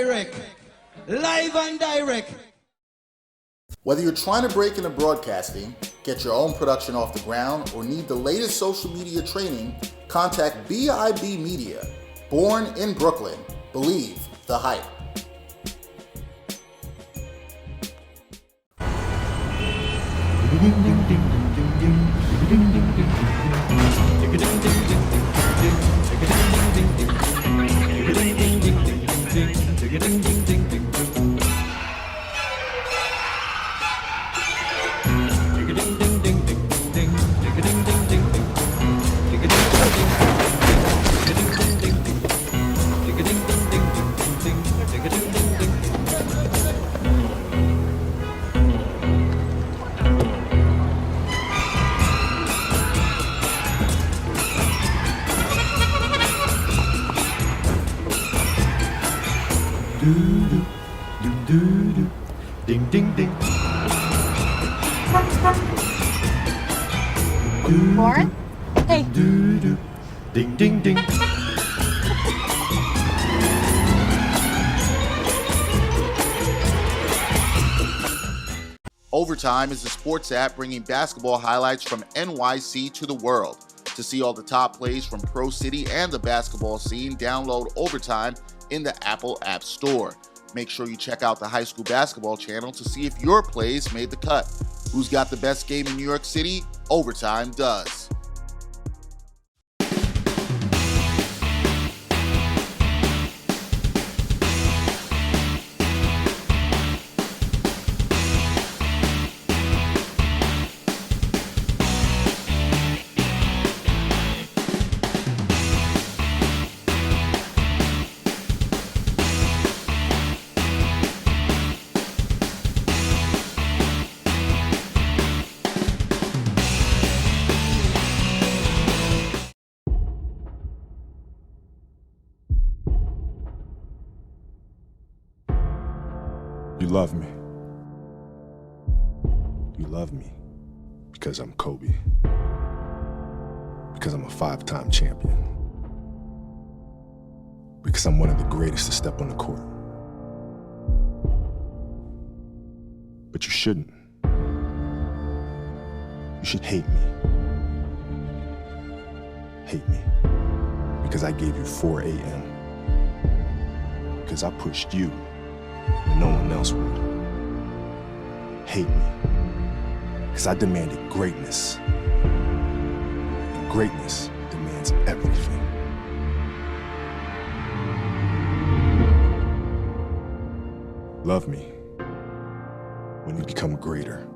direct. Live and direct. Whether you're trying to break into broadcasting, get your own production off the ground, or need the latest social media training, contact BIB Media. Born in Brooklyn. Believe the hype. Ding ding ding. Lauren? Hey. Ding ding ding. Overtime is the sports app bringing basketball highlights from NYC to the world. To see all the top plays from Pro City and the basketball scene, download Overtime in the Apple App Store. Make sure you check out the high school basketball channel to see if your plays made the cut. Who's got the best game in New York City? Overtime does. You love me. You love me because I'm Kobe. Because I'm a 5-time champion. Because I'm one of the greatest to step on the court. But you shouldn't. You should hate me. Hate me. Because I gave you 4 a.m. Because I pushed you when no one else would. Hate me. Because I demanded greatness. And greatness demands everything. Love me when you become greater.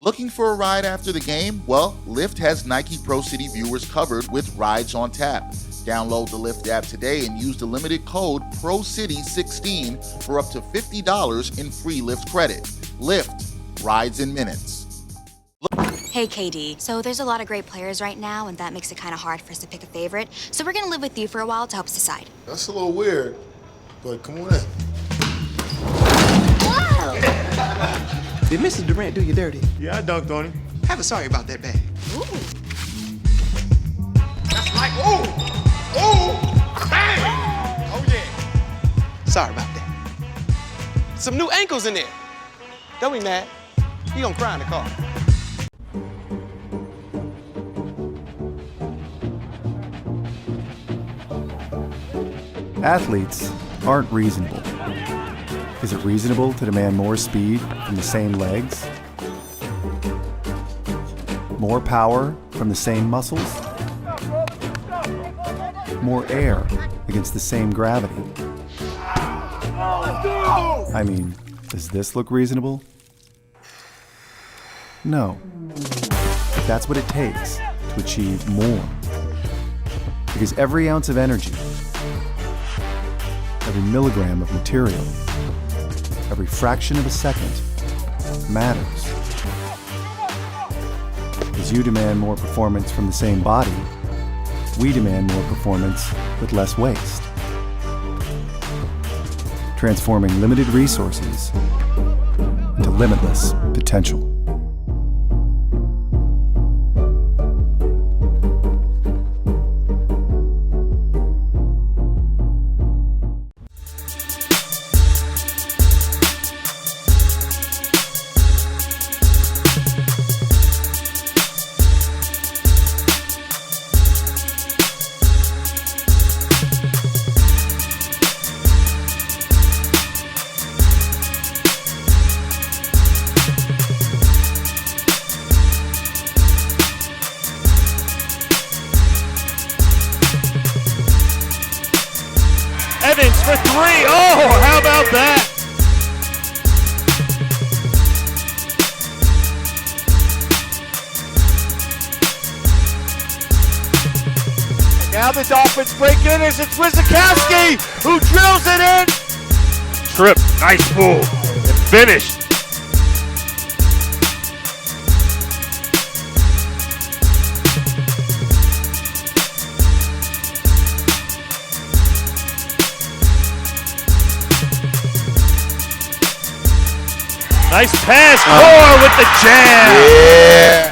Looking for a ride after the game? Well, Lyft has Nike Pro City viewers covered with rides on tap. Download the Lyft app today and use the limited code PROCITY16 for up to $50 in free Lyft credit. Lyft, rides in minutes. Hey, KD. So there's a lot of great players right now, and that makes it kind of hard for us to pick a favorite. So we're going to live with you for a while to help us decide. That's a little weird, but come on in. Wow! Did Mrs. Durant do you dirty? Yeah, I dunked on him. Have a sorry about that bag. Ooh. That's like, ooh! Ooh! Bang! Oh, yeah. Sorry about that. Some new ankles in there. Don't be mad. You gonna cry in the car. Athletes aren't reasonable. Is it reasonable to demand more speed from the same legs? More power from the same muscles? More air against the same gravity? I mean, does this look reasonable? No. But that's what it takes to achieve more. Because every ounce of energy, every milligram of material, every fraction of a second matters. As you demand more performance from the same body, we demand more performance with less waste. Transforming limited resources into limitless potential. Evans for three. Oh, how about that? And now the Dolphins break in as it's Wizakowski who drills it in. Trip, nice pull, and finished. Nice pass, Core with the jam. Yeah.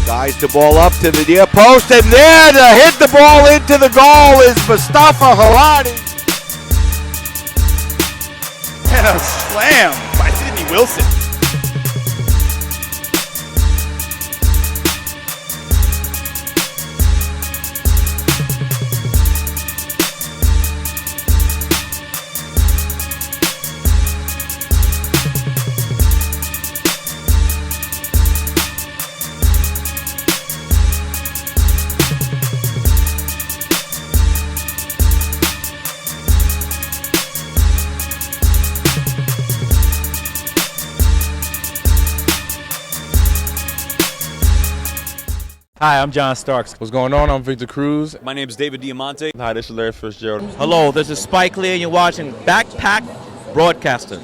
Guys the ball up to the near post, and there to hit the ball into the goal is Mustafa Harani. And a slam by Sidney Wilson. Hi, I'm John Starks. What's going on? I'm Victor Cruz. My name is David Diamante. Hi, this is Larry Fitzgerald. Hello, this is Spike Lee, and you're watching Backpack Broadcasting.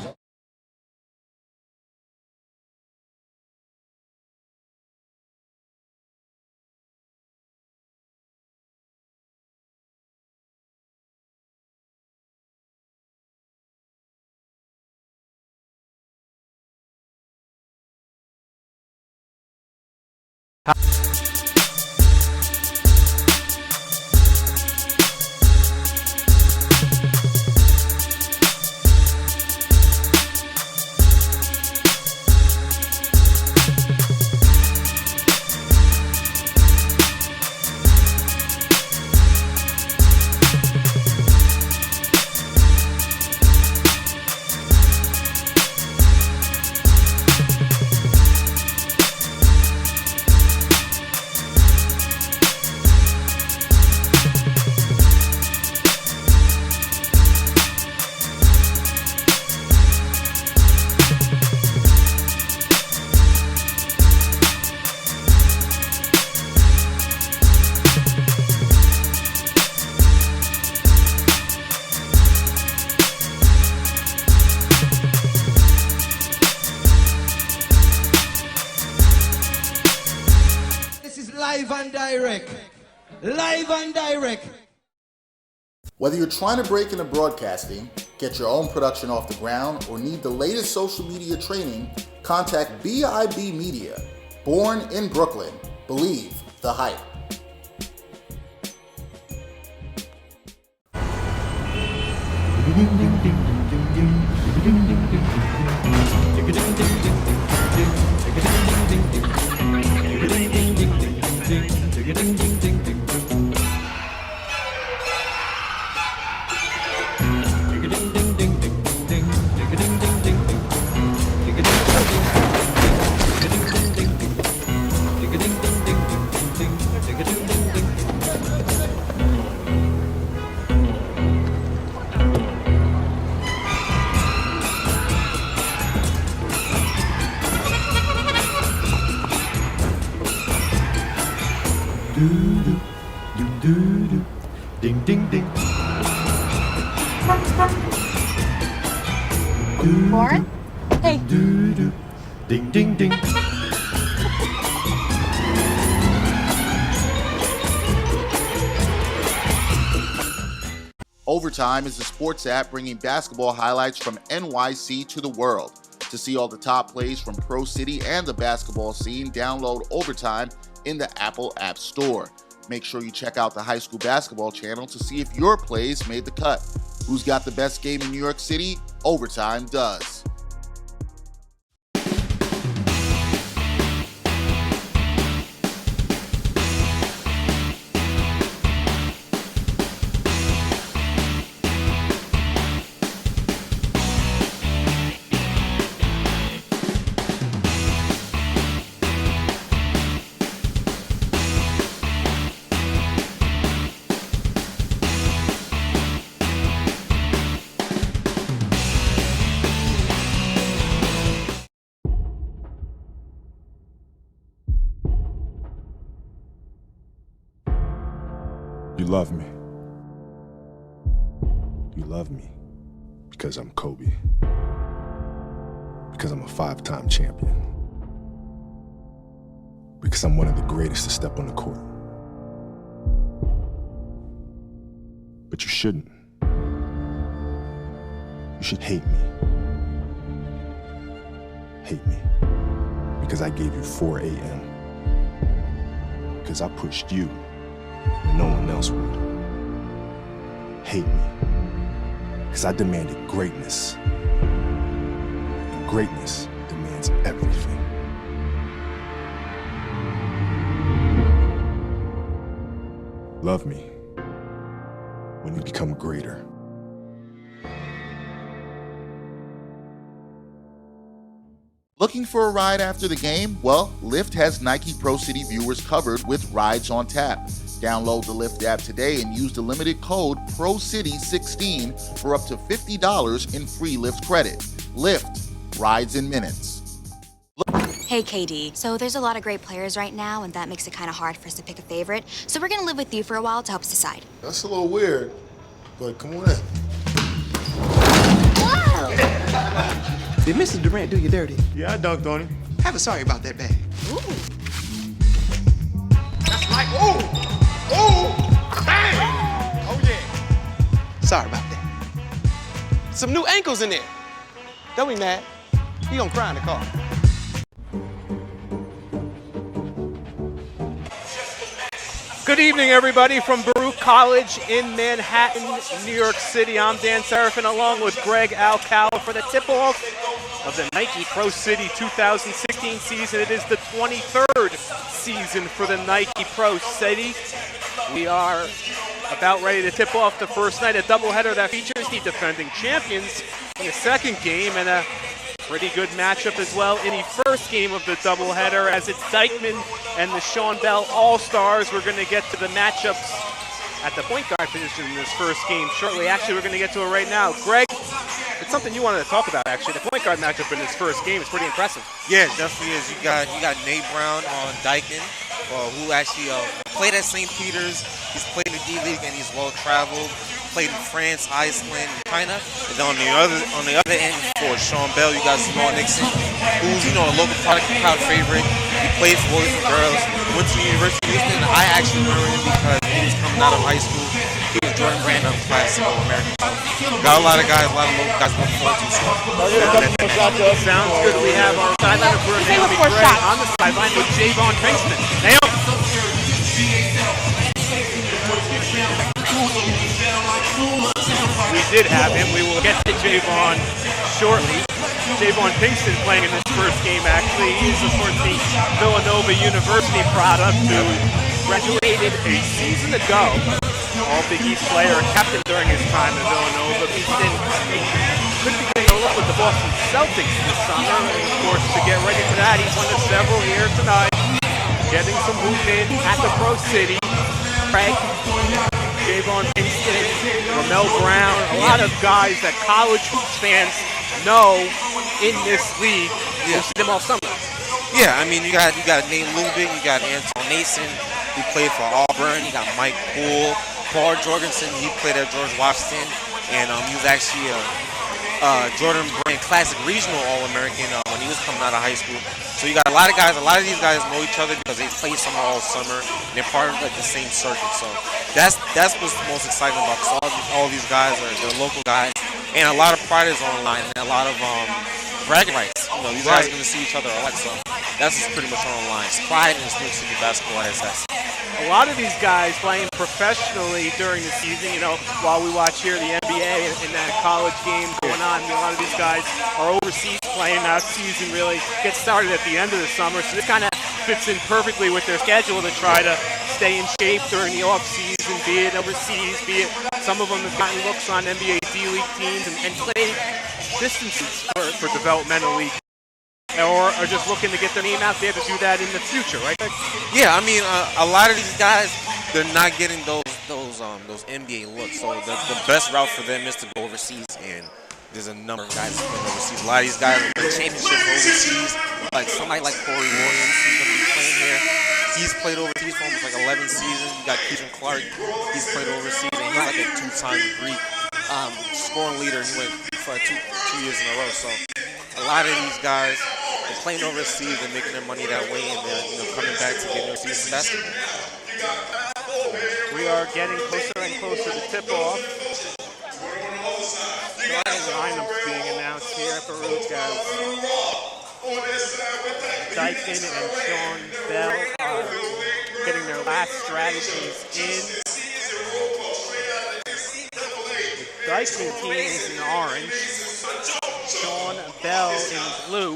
Live and direct. Live and direct. Whether you're trying to break into broadcasting, get your own production off the ground, or need the latest social media training, contact BIB Media. Born in Brooklyn. Believe the hype. Ding ding ding. Lauren? Hey. Ding ding ding. Overtime is the sports app bringing basketball highlights from NYC to the world. To see all the top plays from Pro City and the basketball scene, download Overtime in the Apple App Store. Make sure you check out the high school basketball channel to see if your plays made the cut. Who's got the best game in New York City? Overtime does. love me. You love me because I'm Kobe. Because I'm a 5-time champion. Because I'm one of the greatest to step on the court. But you shouldn't. You should hate me. Hate me. Because I gave you 4 a.m. Because I pushed you when no one else would. Hate me. Because I demanded greatness. And greatness demands everything. Love me when you become greater. Looking for a ride after the game? Well, Lyft has Nike Pro City viewers covered with rides on tap. Download the Lyft app today and use the limited code PROCITY16 for up to $50 in free Lyft credit. Lyft, rides in minutes. Hey, KD. So there's a lot of great players right now, and that makes it kind of hard for us to pick a favorite. So we're going to live with you for a while to help us decide. That's a little weird, but come on in. Did Mrs. Durant do you dirty? Yeah, I dunked on him. Have a sorry about that bag. Ooh. That's right. Oh! Bang! Oh, yeah. Sorry about that. Some new ankles in there. Don't be mad. He gonna cry in the car. Good evening, everybody, from Baruch College in Manhattan, New York City. I'm Dan Serafin along with Greg Alcal for the tip-off of the Nike Pro City 2016 season. It is the 23rd season for the Nike Pro City. We are about ready to tip off the first night, a doubleheader that features the defending champions in the second game and a pretty good matchup as well in the first game of the doubleheader, as it's Dyckman and the Sean Bell All-Stars. We're going to get to the matchups at the point guard position in this first game shortly. Actually, we're going to get to it right now. Greg, it's something you wanted to talk about, actually. The point guard matchup in this first game is pretty impressive. Yeah, it definitely is. You got Nate Brown on Dyckman, who actually played at St. Peter's. He's played in the D-League and he's well-traveled. Played in France, Iceland, and China. And then on the other end, for Sean Bell, you got Jamal Nixon, who's a local crowd favorite. He played for Williams Girls, went to the University of Houston. I actually remember him because he was coming out of high school. He was Jordan Brand of class All-American. Got a lot of guys, a lot of local guys looking forward to. Sounds good. We have our sideline for Naomi Gray on the sideline with Javon Pinkston. Naomi. We did have him. We will get to Javon shortly. Javon Pinkston playing in this first game, actually. He's, of course, the Villanova University product who graduated a season ago. All-Big East player, a captain during his time at Villanova. Pinkston could be getting a look with the Boston Celtics this summer. And, of course, to get ready for that, he's one of several here tonight. Getting some movement at the Pro City. Craig, Javon Pinkston, Ramel Brown, a lot of guys that college hoops fans know in this league. You'll see them all summer. Yeah, I mean, you got Nate Lubin, you got Anton Nason, who played for Auburn. You got Mike Poole, Paul Jorgensen, he played at George Washington, and he was actually a Jordan Brand Classic Regional All-American when he was coming out of high school. So you got a lot of guys. A lot of these guys know each other because they play summer all summer, and they're part of the same circuit. So that's what's the most exciting about. Because all these guys they're local guys, and a lot of pride is on the line, and a lot of bragging rights. These guys are going to see each other a lot. So that's what's pretty much on the line. It's pride and Spring City basketball at SS. A lot of these guys playing professionally during the season, while we watch here the NBA and that college game going on. A lot of these guys are overseas playing. That season really gets started at the end of the summer, so this kind of fits in perfectly with their schedule to try to stay in shape during the off-season, be it overseas, be it some of them have gotten looks on NBA D-League teams and play distances for developmental league. Or are just looking to get their name out there to do that in the future, right? Yeah, I mean, a lot of these guys, they're not getting those NBA looks. So the best route for them is to go overseas, and there's a number of guys playing overseas. A lot of these guys are playing championships overseas, like somebody like Corey Williams, who's going to be playing here. He's played overseas for almost like 11 seasons. You got Keyshawn Clark. He's played overseas, and he's like a two-time Greek scoring leader. He went for two years in a row. So a lot of these guys are playing overseas and making their money that way, and they're coming back to get their season basketball. We are getting closer and closer to tip-off. Lineups being announced here at Baruch as Dyckman and Sean Bell are getting their last strategies in. The Dyckman team is in orange, Sean Bell in blue.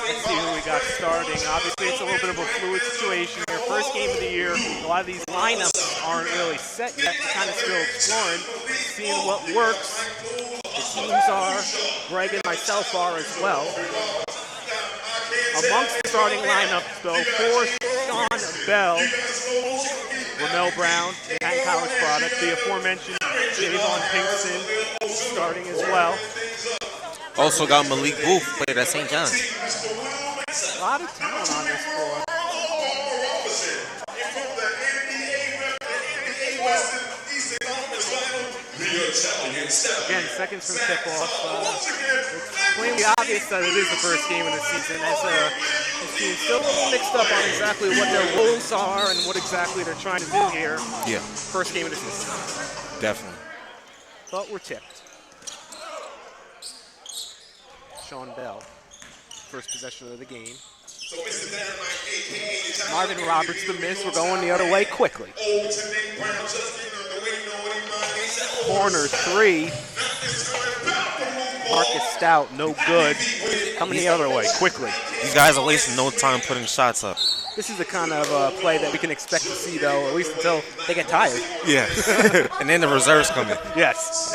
Let's see who we got starting. Obviously, it's a little bit of a fluid situation here. First game of the year, a lot of these lineups aren't really set yet. We're kind of still exploring, seeing what works. The teams are, Greg and myself are as well. Amongst the starting lineups, though, for Sean Bell, Ramel Brown, Manhattan College product, the aforementioned Javon Pinkston starting as well. Also got Malik Booth played at St. John's. A lot of talent on this floor. Again, seconds from tip-off. It's plainly obvious that it is the first game of the season, as this team's still a little mixed up on exactly what their roles are and what exactly they're trying to do here. Yeah. First game of the season. Definitely. But we're tipped. Sean Bell, first possession of the game. Marvin Roberts the miss. We're going the other way quickly. Corner three. Marcus Stout, no good. Coming the other way quickly. These guys are wasting no time putting shots up. This is the kind of play that we can expect to see, though, at least until they get tired. Yeah. And then the reserves come in. Yes.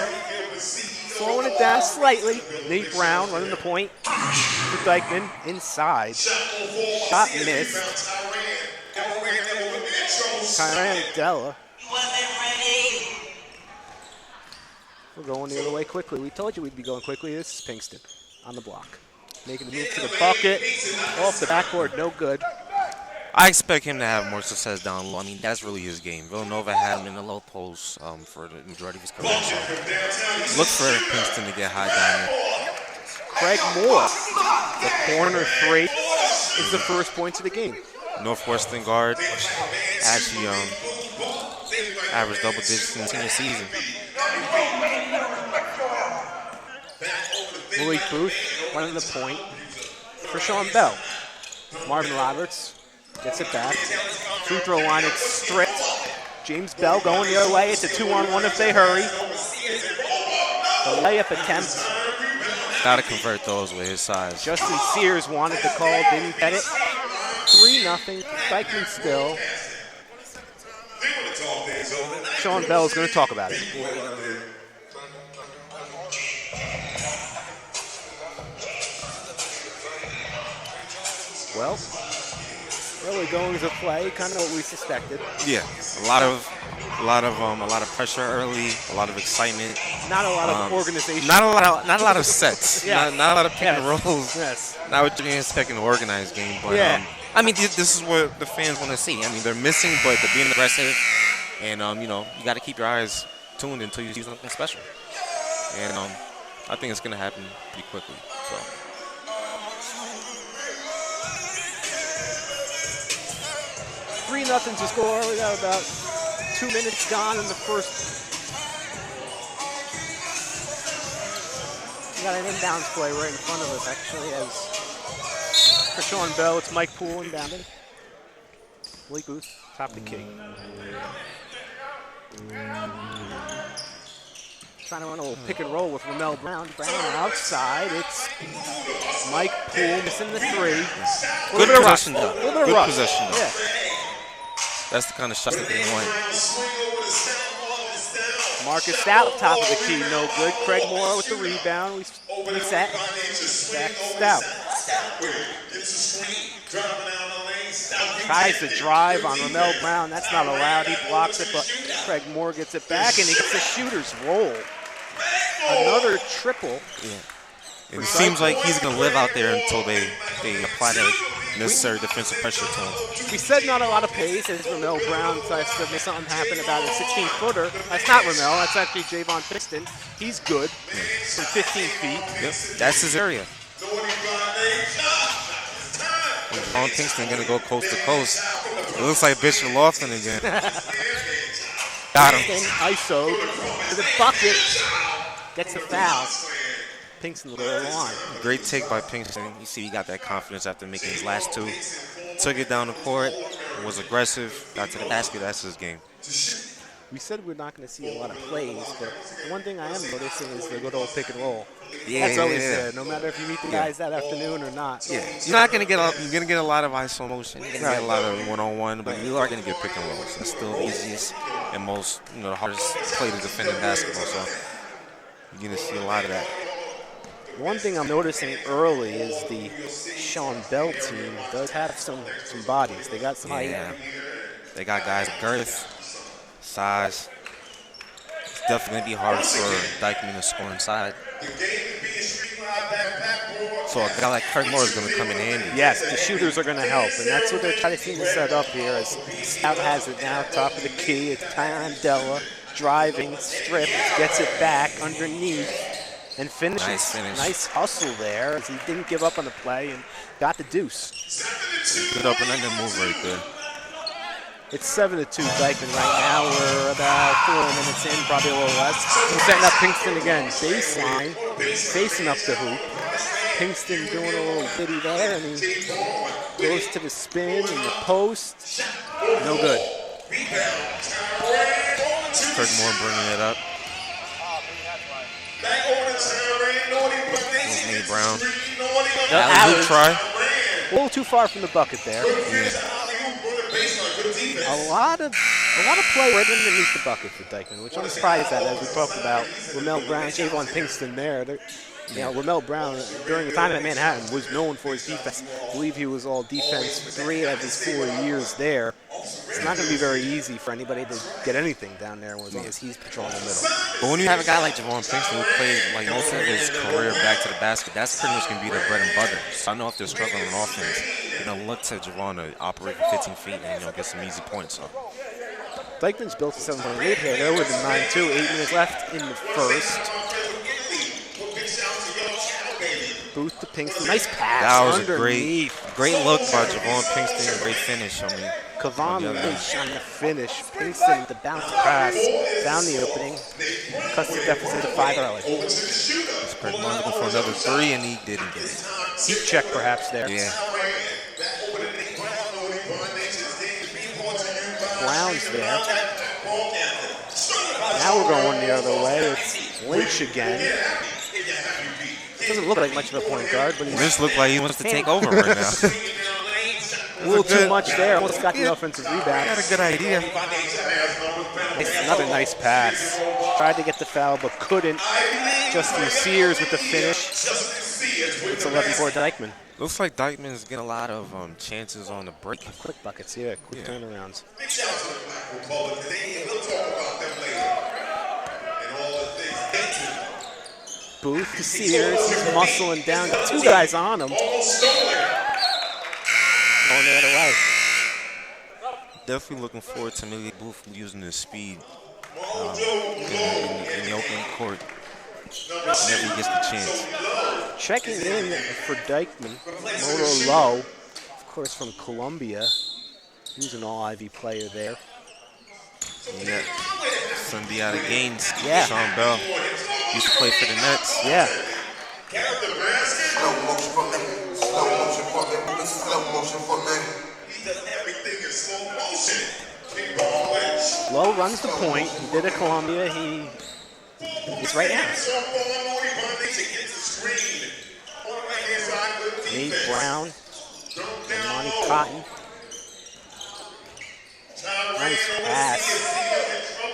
Slowing it down slightly. Nate Brown running the point for Dyckman inside. Shot missed. Kyran Della. We're going the other way quickly. We told you we'd be going quickly. This is Pinkston on the block. Making the move to the bucket. Off the backboard, no good. I expect him to have more success down low. I mean, that's really his game. Villanova had him in the low post for the majority of his career. So look for Pinkston to get high down there. Craig Moore, the corner three, is the first point of the game. Northwestern guard, actually averaged double digits in the senior season. Malik Booth running the point for Sean Bell. Marvin Roberts gets it back. Free throw line, it's stripped. James Bell going the other way. It's a 2-on-1 if they hurry. The layup attempt. Gotta convert those with his size. Justin Sears wanted the call, didn't get it. 3-0. Dyckman still. Sean Bell is going to talk about it. Well, early goings of play, kind of what we suspected. Yeah, a lot of pressure early, a lot of excitement. Not a lot of organization. Not a lot of sets. Yeah. Not a lot of pick and rolls. Yes. Not what you're expecting an organized game, but I mean, this is what the fans want to see. I mean, they're missing, but they're being aggressive, and you got to keep your eyes tuned until you see something special. And I think it's gonna happen pretty quickly. So. 3-0 to score. We got about 2 minutes gone in the first. We got an inbounds play right in front of us, actually, as for Sean Bell, it's Mike Poole inbounding. Malik Booth, top of the key. Trying to run a little pick and roll with Ramel Brown. Brown outside. It's Mike Poole missing the three. Good possession, though. Good possession, though. Yeah. That's the kind of shot that they want. Marcus Stout, top of the key, no good. Craig Moore with the rebound. We set. Back Stout. Tries to drive on Ramel Brown. That's not allowed. He blocks it, but Craig Moore gets it back, and he gets a shooter's roll. Another triple. Yeah. It seems like he's going to live out there until they apply that necessary defensive pressure to him. We said not a lot of pace as Ramel Brown tries to make something happen about a 16-footer. That's not Ramel, that's actually Javon Pinkston. He's good from 15 feet. Yep, that's his area. Javon Pinkston gonna go coast to coast. It looks like Bishop Lofton again. Got him. Pinkston ISO to the bucket. Gets the foul. Pinkston will go on. Great take by Pinkston. You see he got that confidence after making his last two. Took it down the court, was aggressive, got to the basket. That's his game. We said we're not going to see a lot of plays, but the one thing I am noticing is the good old pick and roll. Yeah, that's always yeah. there, no matter if you meet the guys that afternoon or not. Yeah, you're not going to get you're going to get a lot of iso motion. You're going to get a lot of one-on-one, but you are going to get pick and rolls. That's still the easiest and most, the hardest play to defend in basketball. So you're going to see a lot of that. One thing I'm noticing early is the Sean Bell team does have some bodies. They got some height. They got guys with girth, size. It's definitely going to be hard for Dyckman to score inside. So a guy like Craig Moore is going to come in handy. Yes, the shooters are going to help, and that's what they're trying to set up here. As Scout has it now, top of the key. It's Tyon Della driving, strips, gets it back underneath, and finishes. Nice finish. Nice hustle there, as he didn't give up on the play and got the deuce. Good up and under move right there. It's 7-2 Dyckman right now. We're about 4 minutes in, probably a little less. We're setting up Pinkston again. Baseline, facing up the hoop. Pinkston doing a little bitty there, and he goes to the spin and the post. No good. Craig Moore bringing it up. Nate Brown. Alley-oop try. A little too far from the bucket there. A lot of play right underneath the bucket for Dyckman, which I'm surprised at, as we talked about. Ramel Brown, Javon Pinkston there. Ramel Brown, during the time at Manhattan, was known for his defense. I believe he was all defense 3 out of his 4 years there. It's not going to be very easy for anybody to get anything down there as long as he's patrolling the middle. But when you have a guy like Javon Pinkston who played like most of his career back to the basket, that's pretty much going to be their bread and butter. So I know if they're struggling on offense, look to Javon to operate from 15 feet and get some easy points. So. Dyckman's built a 7.8 here. They're with a 9-2. 8 minutes left in the first. Booth to Pinkston. Nice pass. That was underneath. a great look by Javon Pinkston. Great finish. Kavan Lynch on the finish. Pinkston, the bounce pass, found the opening. Cuts the deficit to 5 early. Craig Moore looking for another 3, and he didn't get it. Heat check perhaps there. Yeah. Brown's there. Now we're going the other way. It's Lynch again. Doesn't look like much of a point guard, but Lynch looks like he wants to take over right now. A little too much there. Almost got the offensive rebound. Got a good idea. Another nice pass. Tried to get the foul, but couldn't. Justin Sears with the finish. It's 11-4 Dyckman. Looks like Dyckman's getting a lot of chances on the break. Quick buckets, yeah, quick turnarounds. Booth to Sears, he's muscling down. 2 guys on him. Going the other way. Definitely looking forward to maybe Booth using his speed in the open court whenever he gets the chance. Checking in for Dyckman, Moto Low, of course from Columbia. He's an all-Ivy player there. Yeah, Sunday out of Gaines. Yeah. Sean Bell used to play for the Nets. Yeah. Low runs the point. He did at Columbia. He's right now. Nate Brown and Monty Cotton. Nice pass.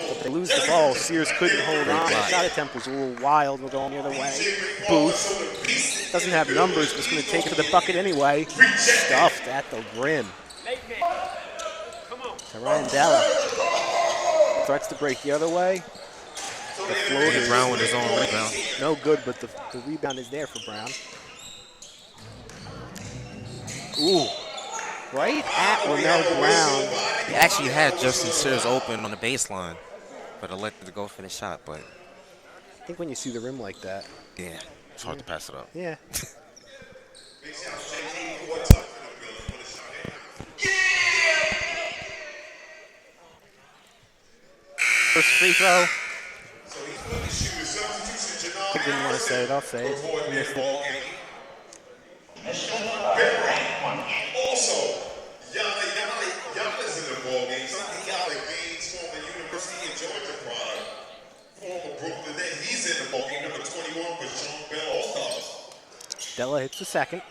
But they lose the ball. Sears couldn't hold on. The shot attempt was a little wild. We're going the other way. Booth doesn't have numbers, but he's going to take it to the bucket anyway. Stuffed at the rim. Ryan Della starts to break the other way. The floater. Brown with his own rebound. No good, but the rebound is there for Brown. Ooh, right at Ramel Brown. He actually had Justin Sears open on the baseline, but elected to go for the shot. But I think when you see the rim like that. yeah, it's hard to pass it up. Yeah. First free throw. I didn't want to say it. I'll say it. I missed it. Also, Yala's in the ballgame. Yala Gaines, former University of Georgia product, former Brooklyn Nets. He's in the ballgame. Number 21 for Sean Bell All-Stars. Della hits the second.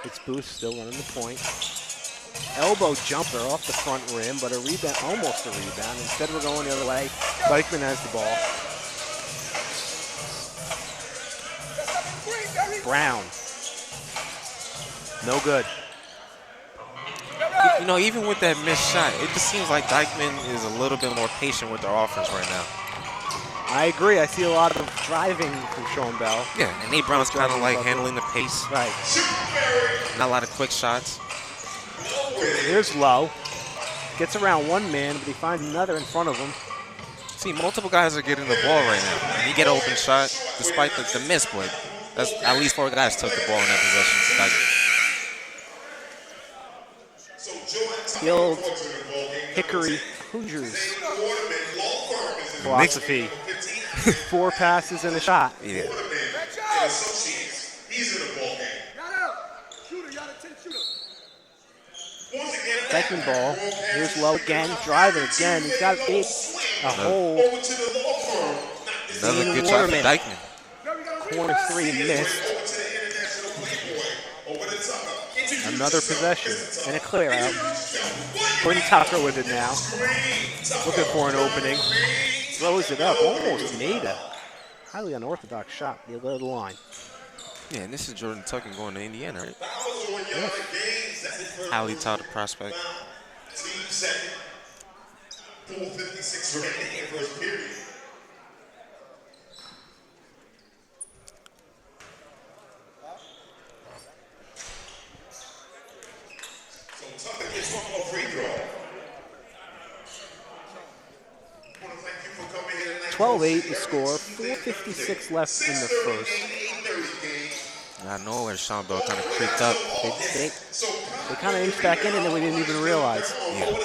It's Booth still running the point. Elbow jumper off the front rim, but a rebound, almost a rebound. Instead, we're going the other way. Dyckman has the ball. Brown. No good. You know, even with that missed shot, it just seems like Dyckman is a little bit more patient with their offense right now. I agree. I see a lot of driving from Sean Bell. Yeah, and Nate Brown's kind of like handling the pace. Right. Not a lot of quick shots. Here's Lowe. Gets around one man, but he finds another in front of him. See, multiple guys are getting the ball right now. And he get an open shot despite the miss, but that's at least 4 guys took the ball in that possession. The old Hickory Hoosiers philosophy. 4 passes and a shot. Yeah. Dyckman ball. Here's Lowe again. Driving again. He's got a hole. Another good shot for Dyckman. Corner 3 missed. Another possession and a clear out. Quinn Tucker with it now. Looking for an opening. Throws it up. Almost made a highly unorthodox shot. They'll go to the line. Yeah, and this is Jordan Tucker going to Indiana, right? Yeah. Highly touted prospect. 4:56 remaining in first period. So Tucker gets one more free throw. 12-8 the score. 4:56 left in the first. Out of nowhere, Sean Bell kind of creeped up. They kind of inched back in, and then we didn't even realize. Yeah.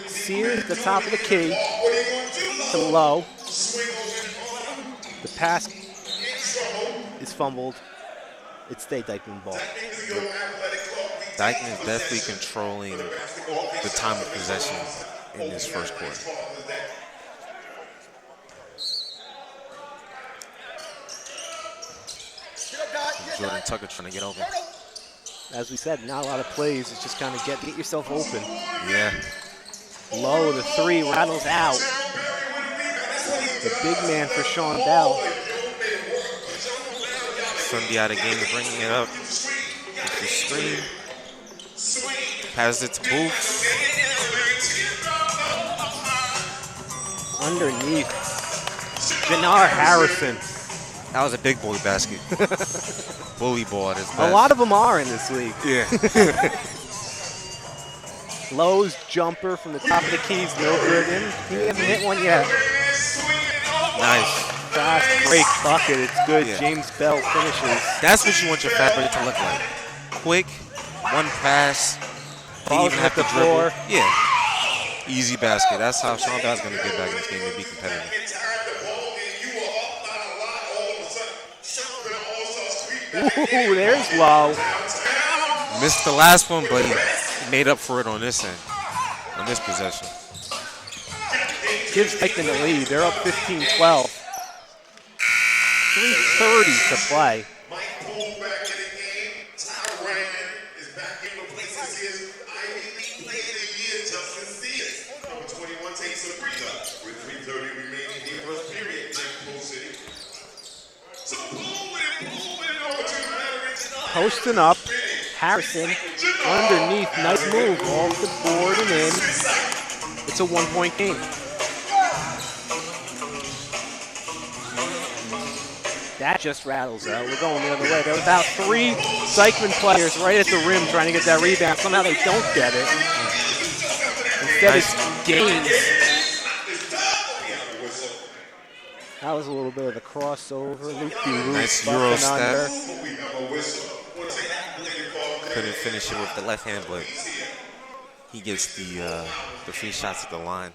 Sears at the top of the key to Lowe. The pass is fumbled. It's the Dyckman ball. Dyckman is definitely controlling the time of possession in this first quarter. Jordan Tucker trying to get open. As we said, not a lot of plays. It's just kind of get yourself open. Yeah. Low, the 3 rattles out. The big man for Sean Bell. Sunday out of game, bringing it up. With the screen. Passes it to Booth. Underneath. Janar Harrison. That was a big boy basket. Bully ball at his best. A lot of them are in this league. Yeah. Lowe's jumper from the top of the keys, no good. He hasn't hit one yet. Nice. Fast break bucket, it's good. Yeah. James Bell finishes. That's what you want your fast break to look like. Quick, one pass. They even have to dribble. Yeah. Easy basket. That's how Sean Bell's going to get back in this game and be competitive. Ooh, there's Lowe. Missed the last one, but he made up for it on this end, on this possession. Gives Dyckman the lead. They're up 15-12. 3:30 to play. Posting up. Harrison underneath. Nice move. Off the board and in. It's a 1-point game. That just rattles out. We're going the other way. There were about 3 Dyckman players right at the rim trying to get that rebound. Somehow they don't get it. Instead, it's Gaines. That was a little bit of the crossover. Loop-de-loop. Nice Euro step. Couldn't finish it with the left hand, but he gets the free shots at the line.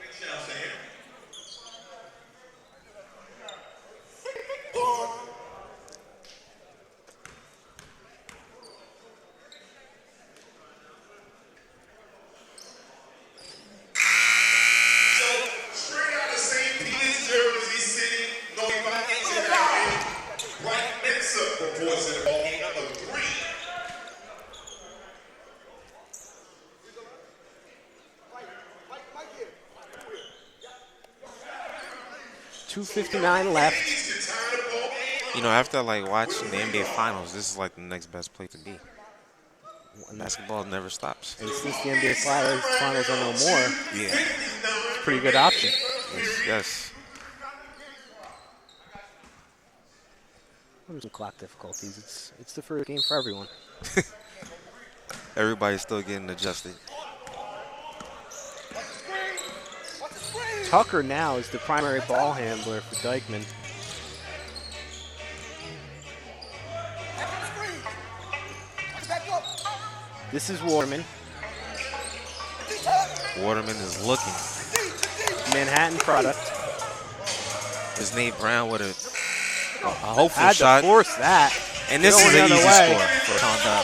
.259 left. You know, after like watching the NBA Finals, this is like the next best place to be. Basketball never stops. And since the NBA Finals are no more, yeah, it's a pretty good option. Yes. Some clock difficulties. It's the first game for everyone. Everybody's still getting adjusted. Tucker now is the primary ball handler for Dyckman. This is Waterman. Waterman is looking. Manhattan product. Is Nate Brown with a hopeful had shot? To force that. And this is an easy score for Sean Bell.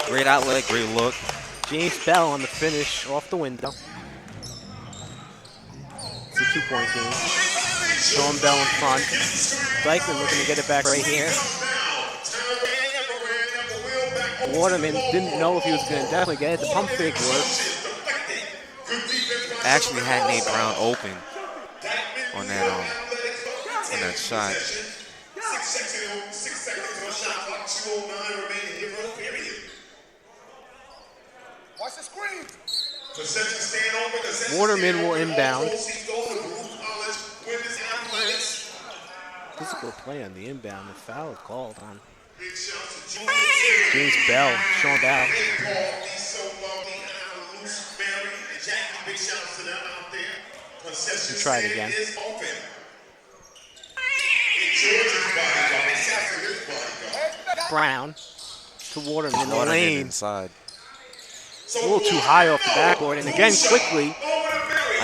Great outlet, great look. James Bell on the finish off the window. It's a 2-point game. Sean Bell in front. Dyckman looking to get it back right here. Waterman didn't know if he was going to definitely get it. The pump fake worked. Actually had Nate Brown open on that shot. 6 seconds on shot clock, 2:09 remaining here for the period. Watch the screen. Waterman will inbound. Physical play on the inbound. The foul called on James Bell, Sean Bell. We'll try it again. Brown to Waterman in the lane. Inside. A little too high off the backboard, and again quickly,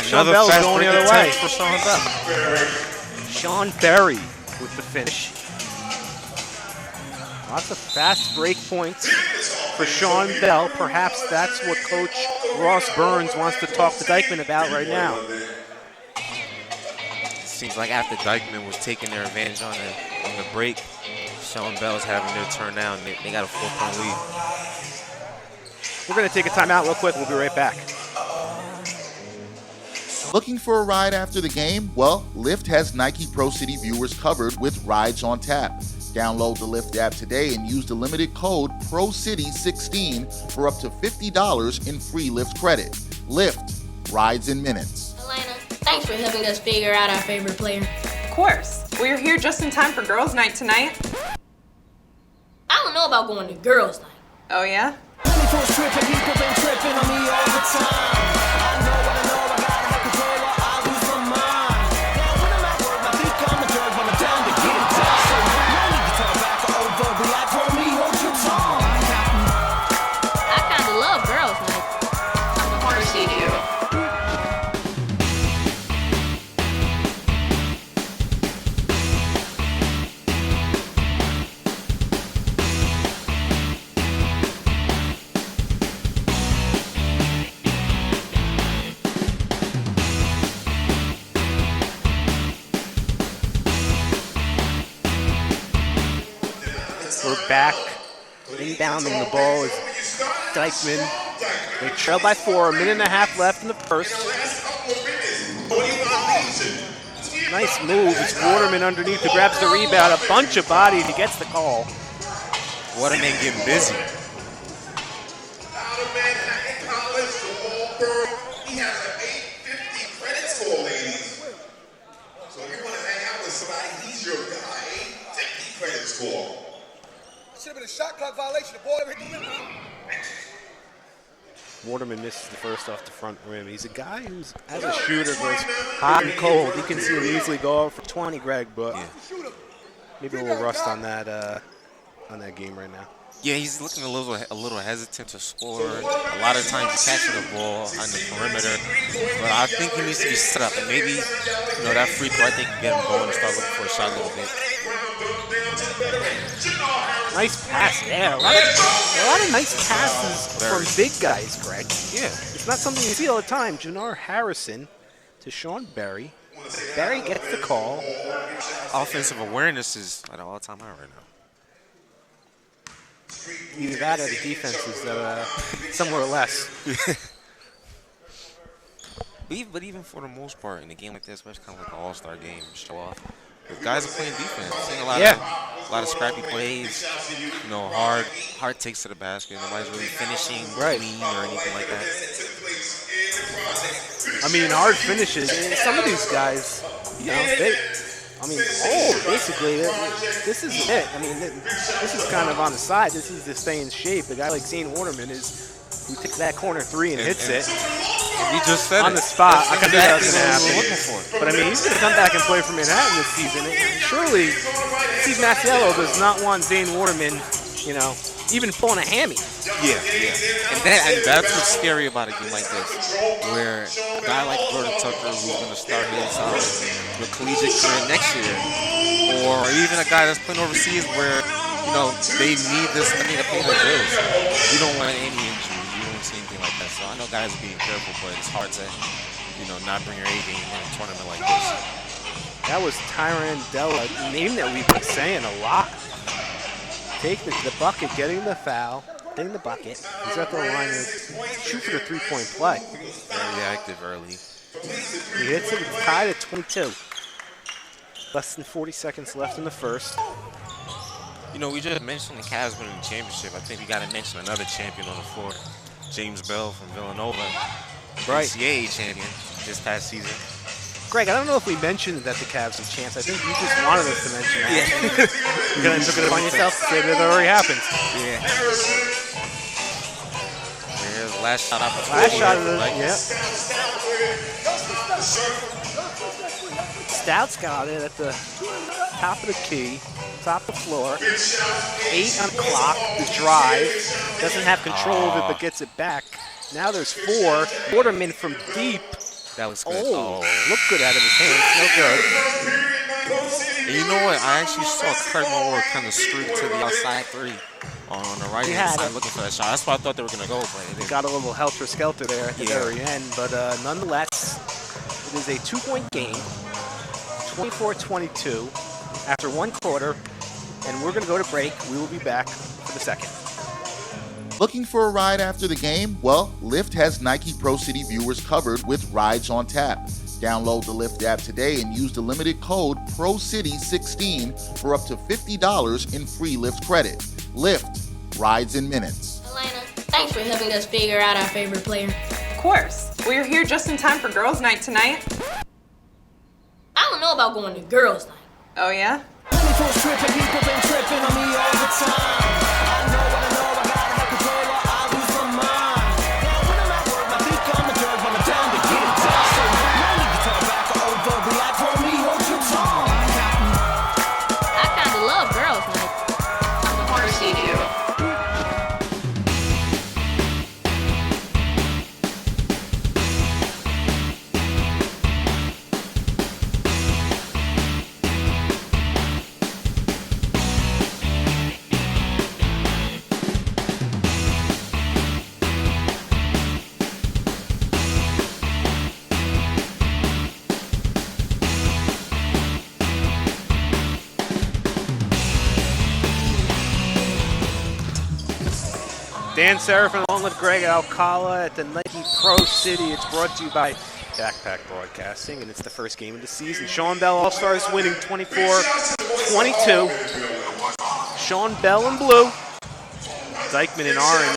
Sean Another Bell's fast going the break other way. attempt for Sean Bell. Sean Berry with the finish. Lots of fast break points for Sean Bell. Perhaps that's what Coach Ross Burns wants to talk to Dyckman about right now. Seems like after Dyckman was taking their advantage on the break, Sean Bell's having their turn now, and they got a 4-point lead. We're going to take a timeout real quick. We'll be right back. Looking for a ride after the game? Well, Lyft has Nike Pro City viewers covered with rides on tap. Download the Lyft app today and use the limited code PROCITY16 for up to $50 in free Lyft credit. Lyft, rides in minutes. Elena, thanks for helping us figure out our favorite player. Of course. Well, you're here just in time for girls' night tonight. I don't know about going to girls' night. Oh, yeah? We're back. Inbounding the ball is Dyckman. They trail by 4, a minute and a half left in the first. Nice move. It's Waterman underneath who grabs the rebound. A bunch of bodies. He gets the call. Waterman getting busy. He has an score. Should have been a shot clock violation. The ball hit the rim. Waterman misses the first off the front rim. He's a guy who's, as a shooter, goes hot and cold. You can see him easily go over for 20, Greg, but maybe a little rust on that game right now. Yeah, he's looking a little hesitant to score. A lot of times he's catching the ball on the perimeter, but I think he needs to be set up. And maybe, that free throw, I think, can get him going and start looking for a shot a little bit. Nice pass there. A lot of nice passes from big guys, Greg. Yeah. It's not something you see all the time. Jannar Harrison to Sean Berry. Berry gets the call. Offensive awareness is at an all-time high right now. Either that or the defense is somewhere less. But even for the most part, in a game like this, especially kind of like an all-star game, show off, the guys are playing defense. Seeing a lot of scrappy plays, hard takes to the basket. Nobody's really finishing clean or anything like that. I mean, hard finishes. Some of these guys, basically, this is it. I mean, this is kind of on the side. This is to stay in shape. A guy like Zane Waterman who takes that corner three and hits it. He just said on the spot. I can see that's going to happen. Looking for. But I mean, he's going to come back and play for Manhattan this season. Surely, Steve Masiello does not want Zane Waterman, even pulling a hammy. Yeah. And that's what's scary about a game like this, where a guy like Jordan Tucker, who's going to start his collegiate career next year, or even a guy that's playing overseas where, they need this money to pay their bills. You don't want any injuries. You don't see anything like that. So I know guys are being careful, but it's hard to, not bring your A game in a tournament like this. That was Tyron Della, a name that we've been saying a lot. Take the bucket, getting the foul, getting the bucket. He's at the line to shoot for the three-point play. Very active early. He hits it, it's tied at 22. Less than 40 seconds left in the first. We just mentioned the Cavs winning the championship. I think we got to mention another champion on the floor, James Bell from Villanova, NCAA champion this past season. Greg, I don't know if we mentioned that the Cavs have a chance. I think you just wanted us to mention that. Yeah. You're going to took it upon yourself to say that it already happened. Yeah. There's the last shot opportunity. Last shot of it, yeah. Stouts got it at the top of the key, top of the floor. 8 on the clock, the drive. Doesn't have control of it, but gets it back. Now there's 4. Waterman from deep. That was good. Looked good out of his hands. No good. And you know what? I actually saw Craig Moore kind of streak to the outside 3 on the right-hand side looking for that shot. That's why I thought they were going to go. But it got a little helter-skelter there at the very end. But nonetheless, it is a 2-point game, 24-22 after 1 quarter. And we're going to go to break. We will be back for the second. Looking for a ride after the game? Well, Lyft has Nike Pro City viewers covered with rides on tap. Download the Lyft app today and use the limited code PROCITY16 for up to $50 in free Lyft credit. Lyft, rides in minutes. Elena, thanks for helping us figure out our favorite player. Of course. We're here just in time for girls' night tonight. I don't know about going to girls' night. Oh, yeah? Dan Serafin along with Greg Alcala at the Nike Pro City. It's brought to you by Backpack Broadcasting, and it's the first game of the season. Sean Bell All-Stars winning 24-22. Sean Bell in blue, Dyckman in orange.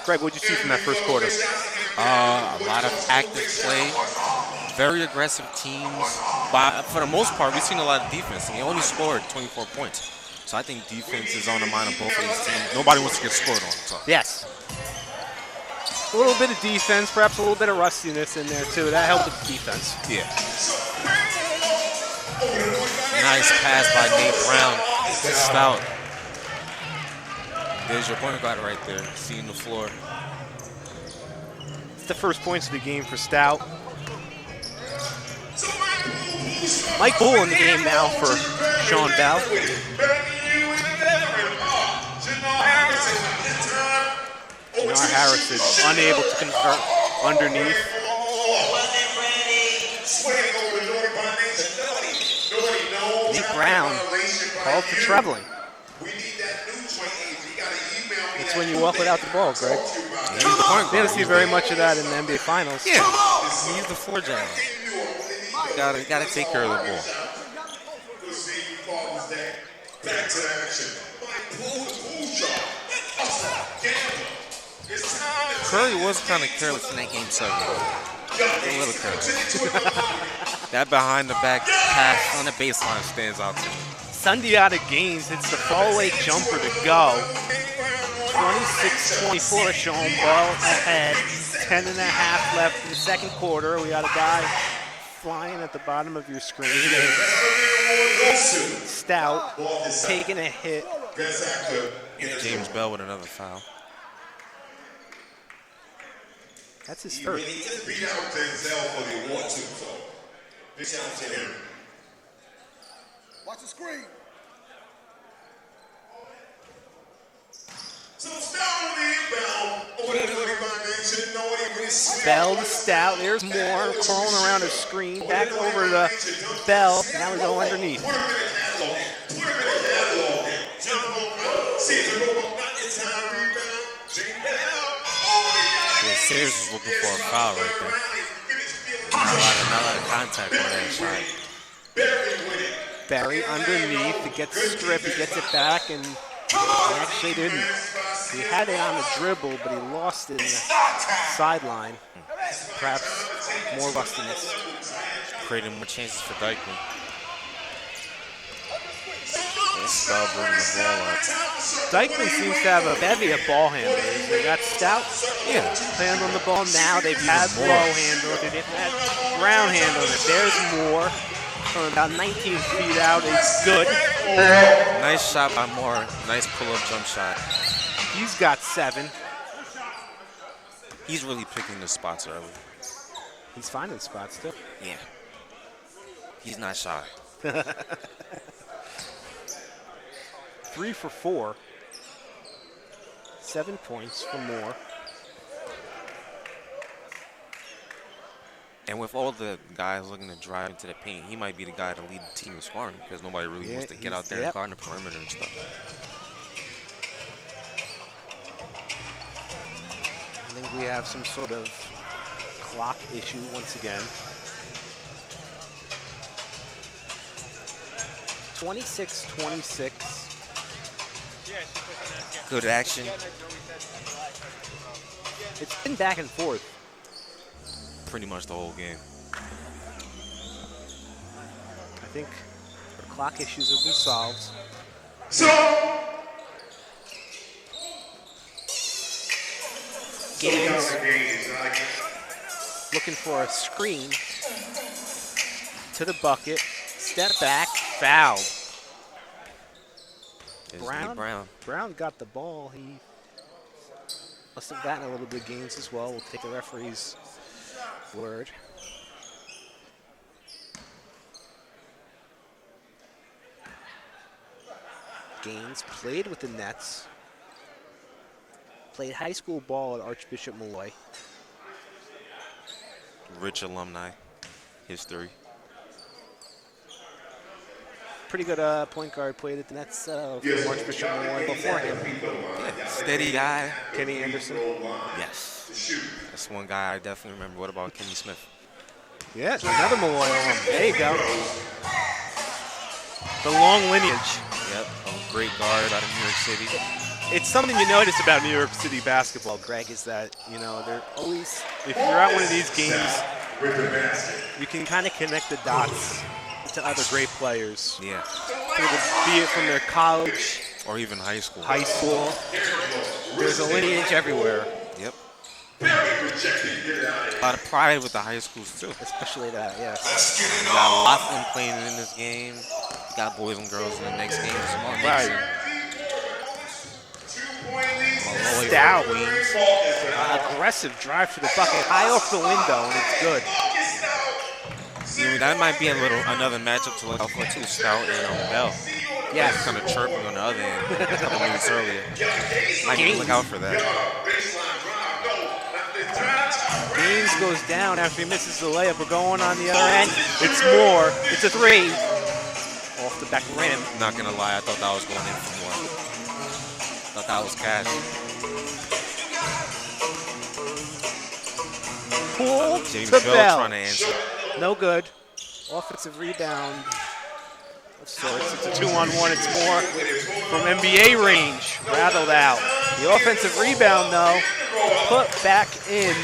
Greg, what did you see from that first quarter? A lot of active play, very aggressive teams. But for the most part, we've seen a lot of defense. And he only scored 24 points. So I think defense is on the mind of both of these teams. Nobody wants to get scored on. So. Yes. A little bit of defense, perhaps a little bit of rustiness in there too. That helped with the defense. Yeah. Nice pass by Nate Brown to Stout. There's your point guard right there, seeing the floor. It's the first points of the game for Stout. Mike Bull in the game now for Sean Bell. Jannar Harrison unable to convert underneath. Nate Brown called for traveling. That's when you walk without the ball, Greg. We didn't see very much of that in the NBA Finals. Yeah, he's the floor general. You gotta take care of the ball. Back to action. Curry was kind of careless in that game 7. A little careless. That behind the back pass on the baseline stands out to me. Sundiata Gaines hits the fallaway jumper to go. 26-24, Sean Bell ahead. 10.5 left in the second quarter. We got a guy flying at the bottom of your screen. Stout taking a hit. James Bell with another foul. That's his first. Beat out Denzel for the award too, so big shout out to him. Watch the screen. So Stout on the inbound. Over there to the foundation. Nobody Bell to Stout. There's more crawling around his screen. Back over to Bell. Now we go underneath. Sears was looking for a foul right there. Not a lot of contact on that shot. Barry underneath. He gets stripped. He gets it back, and he actually didn't. He had it on the dribble, but he lost it in the sideline. Perhaps more rustiness. Creating more chances for Dyckman. Stout bringing the ball up. Dyckman seems to have a bevy of ball handlers. They got Stout handling the ball now. They've had Low handle. They've had Brown handling it. There's Moore from about 19 feet out. It's good. Nice shot by Moore. Nice pull-up jump shot. He's got 7. He's really picking the spots early. He's finding spots too. Yeah. He's not shy. 3 for 4. 7 points for Moore. And with all the guys looking to drive into the paint, he might be the guy to lead the team in scoring because nobody really wants to get out there and guard the perimeter and stuff. I think we have some sort of clock issue once again. 26-26. Good action. It's been back and forth. Pretty much the whole game. I think the clock issues have been solved. So Gaines looking for a screen to the bucket. Step back, foul. Brown got the ball. He must have gotten a little bit of Gaines as well. We'll take a referee's word. Gaines played with the Nets. Played high school ball at Archbishop Malloy. Rich alumni history. Pretty good point guard, played at the Nets from Archbishop Malloy before him. Yeah, steady guy. Kenny Anderson. Yes. That's one guy I definitely remember. What about Kenny Smith? Yeah, another Malloy alum. There you go. The long lineage. Yep, a great guard out of New York City. It's something you notice about New York City basketball, Greg, is that, you know, they're always, if you're at one of these games, you can kind of connect the dots to other great players. Yeah. be it from their college or even high school. There's a lineage everywhere. Yep. A lot of pride with the high schools too. Especially that, yes. You got Laughlin playing in this game. You got boys and girls in the next game. Right. Stout. Aggressive drive to the bucket, high off the window, and it's good. That might be another matchup to look out for too. Stout and Bell. Yeah, kind of chirping on the other end a couple minutes earlier. Might need to look out for that. Gaines goes down after he misses the layup. We're going on the other end. It's more. It's a three. Off the back rim. Not going to lie, I thought that was going in for more. Thought that was cash. Poole James to Bell trying to answer. No good. Offensive rebound of sorts. It's a 2-on-1. It's more from NBA range. Rattled out. The offensive rebound, though, put back in.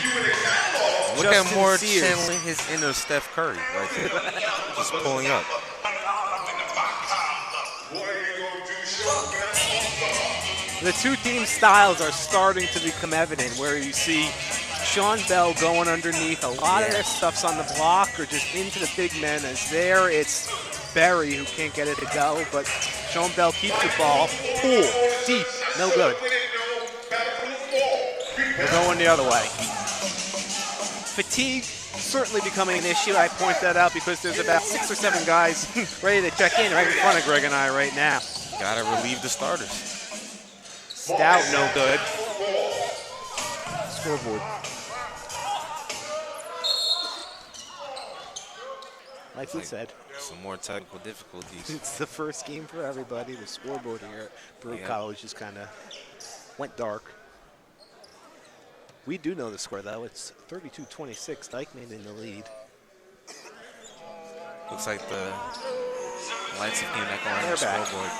Look at Moore channeling his inner Steph Curry right there. Just pulling up. The two team styles are starting to become evident, where you see Sean Bell going underneath. A lot of their stuff's on the block or just into the big men. As there, it's Berry who can't get it to go, but Sean Bell keeps the ball. Poole, deep, no good. We're going the other way. Fatigue certainly becoming an issue. I point that out because there's about 6 or 7 guys ready to check in right in front of Greg and I right now. Gotta relieve the starters. Stout, no good. Scoreboard. Like we said. Some more technical difficulties. It's the first game for everybody. The scoreboard here at Baruch College just kind of went dark. We do know the score, though. It's 32-26. Dyckman in the lead. Looks like the lights have came back on the scoreboard.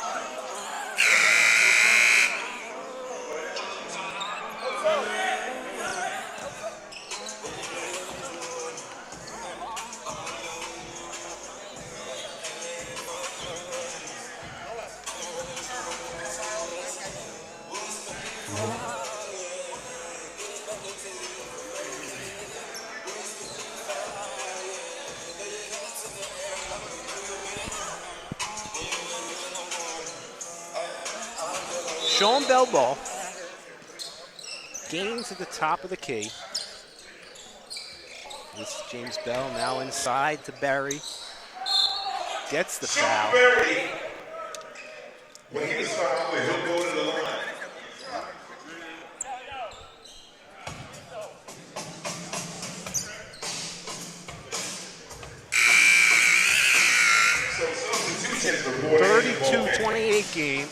Sean Bell ball. Gaines at the top of the key. This is James Bell now inside to Berry. Gets the foul. When he was fouled, he'll go to the line. So substitutions reported. 32-28 game.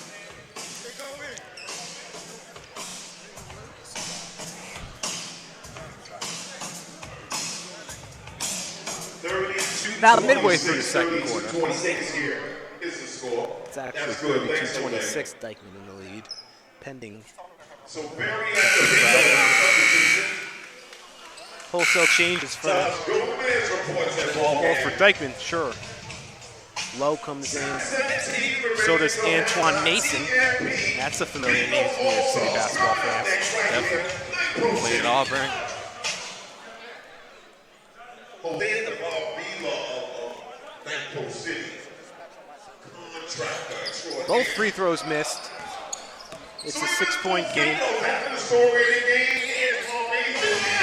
About midway through the second quarter. 26 here is the score. It's actually 32-26, Dyckman in the lead, pending. So Berry has the big Wholesale changes for for Dyckman, sure. Lowe comes in. So does Antoine Mason. That's a familiar name to New York City basketball fans. Definitely. Played at Auburn. Both free throws missed. It's a 6-point game.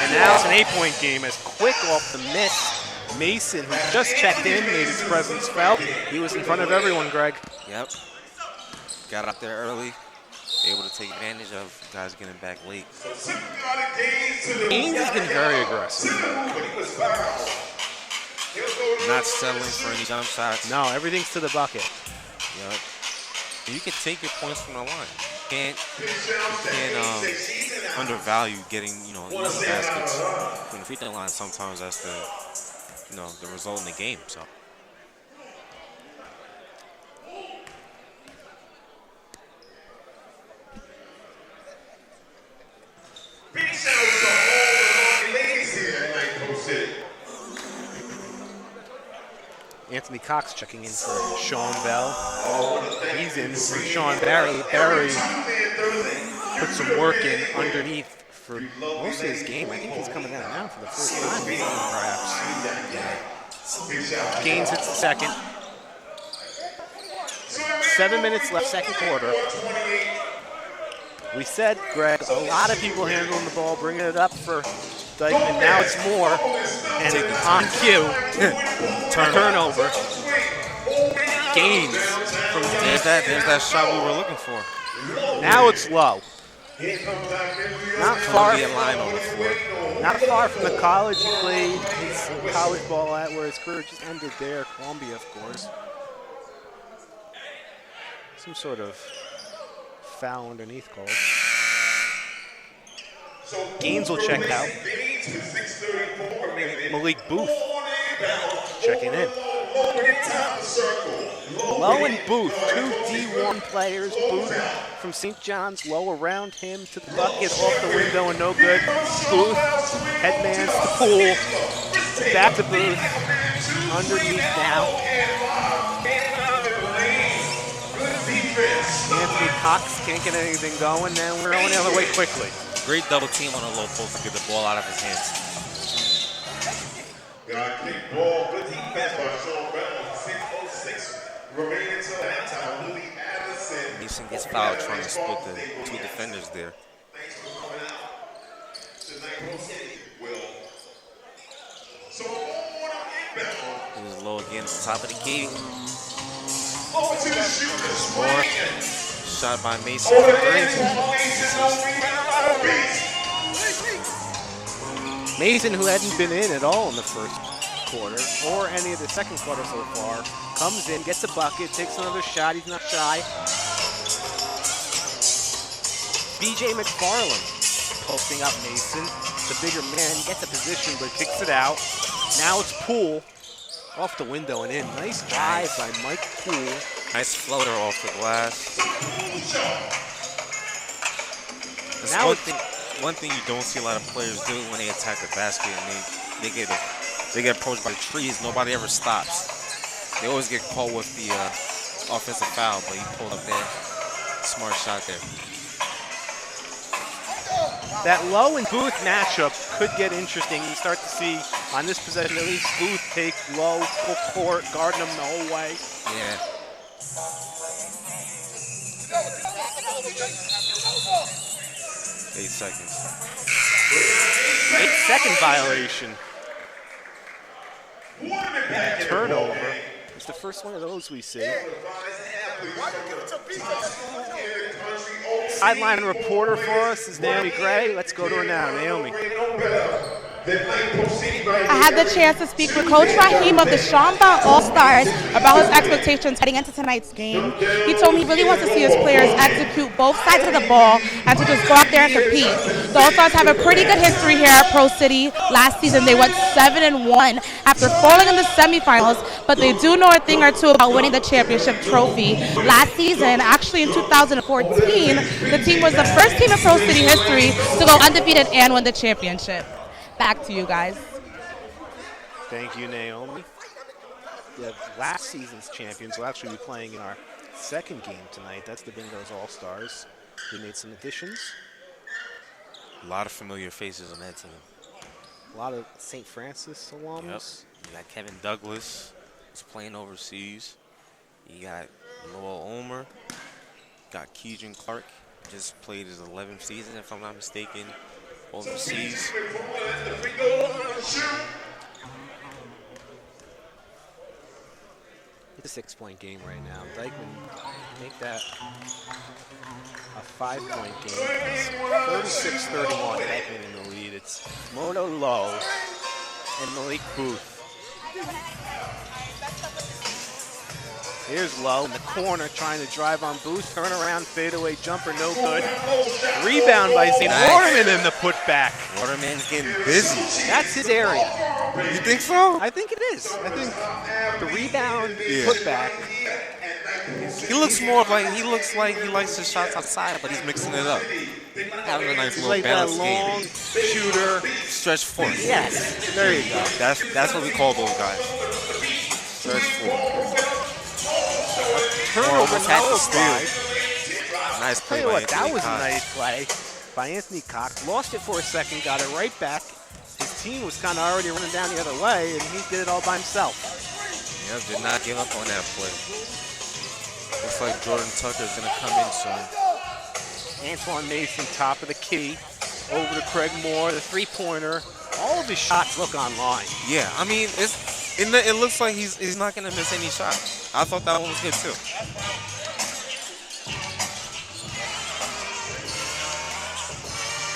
And now it's an 8-point game as quick off the miss. Mason, who just checked in, made his presence felt. He was in front of everyone, Greg. Yep. Got up there early. Able to take advantage of guys getting back late. Gaines has been very aggressive. Not settling for any jump shots. No, everything's to the bucket. Yep. You can take your points from the line. You can't undervalue getting, easy baskets from the free throw line. Sometimes that's the result in the game. So. Anthony Cox checking in for Sean Bell. He's in for Sean Barry. Barry put some work in underneath for most of his game. I think he's coming out now for the first time, perhaps. Gaines hits the second. 7 minutes left, second quarter. We said, Greg, a lot of people handling the ball, bringing it up for Dyckman. Now it's more. And on cue, turnover. Gaines from There's that shot we were looking for. Now it's low. Not far. Line on the floor. Not far from the college he played his college ball at, where his career just ended there. Columbia, of course. Some sort of foul underneath call. Gaines will check out. Malik Booth checking in. Lowe and Booth, two D1 players. Booth from St. John's, Lowe around him to the bucket, off the window and no good. Booth, headman's to Poole. Back to Booth, underneath now. Anthony Cox can't get anything going, and we're going the other way quickly. Great double team on the low post to get the ball out of his hands. Got kick ball, good defense by Sean Bell. 6:06 remaining until halftime. Louis Addison. Mason gets fouled trying to split the two defenders there. Thanks for coming out tonight, Pro City. Will. So on inbound. He was low again at the top of the key. Over to the shooter. More shot by Mason. Mason, who hadn't been in at all in the first quarter or any of the second quarter so far, comes in, gets a bucket, takes another shot. He's not shy. BJ McFarland posting up Mason. The bigger man gets a position but kicks it out. Now it's Poole off the window and in. Nice drive by Mike Poole. Nice floater off the glass. Now one thing you don't see a lot of players do when they attack the basket and they get approached by the trees. Nobody ever stops. They always get caught with the offensive foul, but he pulled up that smart shot there. That Lowe and Booth matchup could get interesting. You start to see on this possession at least Booth take Lowe full court, guarding him the whole way. Yeah. 8 seconds. 8-second violation. Turnover. It's the first one of those we see. Sideline reporter for us is Naomi Gray. Let's go to her now. Naomi. I had the chance to speak with Coach Raheem of the Sean Bell All-Stars about his expectations heading into tonight's game. He told me he really wants to see his players execute both sides of the ball and to just go out there and compete. The All-Stars have a pretty good history here at Pro City. Last season they went 7-1 after falling in the semifinals, but they do know a thing or two about winning the championship trophy. Last season, actually in 2014, the team was the first team in Pro City history to go undefeated and win the championship. Back to you guys. Thank you, Naomi. The last season's champions will actually be playing in our second game tonight. That's the Bingos All-Stars. We made some additions. A lot of familiar faces on that team. A lot of St. Francis alums. Yep. You got Kevin Douglas, who's playing overseas. You got Lowell Omer. Got Keegan Clark, just played his 11th season, if I'm not mistaken, overseas. It's a 6-point game right now. Dyckman make that a 5-point game. It's 36-31, Dyckman in the lead. It's Mono Lowe and Malik Booth. Here's Lowe in the corner trying to drive on Booth. Turn around, fadeaway jumper, no good. Rebound by Zane Waterman in the putback. Waterman's getting busy. That's his area. You think so? I think it is. I think the rebound, putback. He looks like he likes his shots outside, but he's mixing it up. Having a nice little like balance that long game. Shooter. Stretch force. Yes. There you go. That's what we call those guys. stretch four. Turnover, Almost had now to steal. slide. Nice Tell play you by what, that Anthony was a Cox. nice play by Anthony Cox. Lost it for a second, got it right back. His team was kind of already running down the other way, and he did it all by himself. Yep, did not give up on that play. Looks like Jordan Tucker's going to come in soon. Antoine Mason, top of the key. Over to Craig Moore, the three-pointer. All of his shots look online. Yeah, I mean, it looks like he's not going to miss any shots. I thought that one was good, too.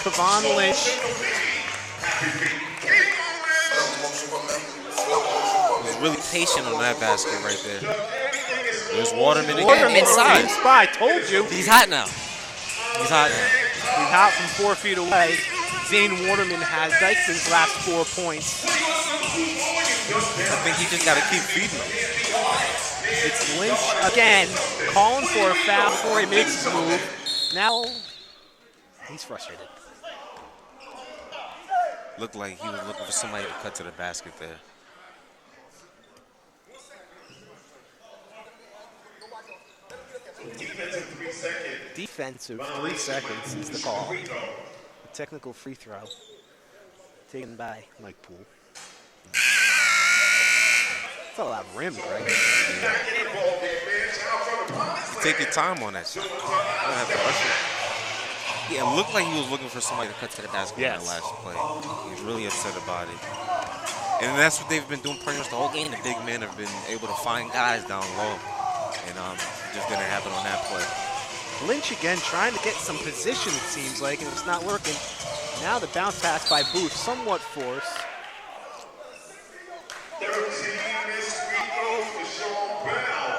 Kevon Lynch. He's really patient on that basket right there. There's Waterman again Waterman inside. I told you. He's hot now. He's hot now. He's hot from 4 feet away. Zane Waterman has Dyckman's last 4 points. I think he just got to keep feeding him. It's Lynch again, calling for a foul before he makes his move. Now, he's frustrated. Looked like he was looking for somebody to cut to the basket there. Defensive 3 seconds is the call. A technical free throw taken by Mike Poole. It's a lot of rim, Greg. Yeah. Take your time on that shot. You don't have to rush it. Yeah, it looked like he was looking for somebody to cut to the basket in the last play. He was really upset about it. And that's what they've been doing pretty much the whole game. The big men have been able to find guys down low. And it just didn't happen on that play. Lynch again trying to get some position, it seems like, and it's not working. Now the bounce pass by Booth, somewhat forced.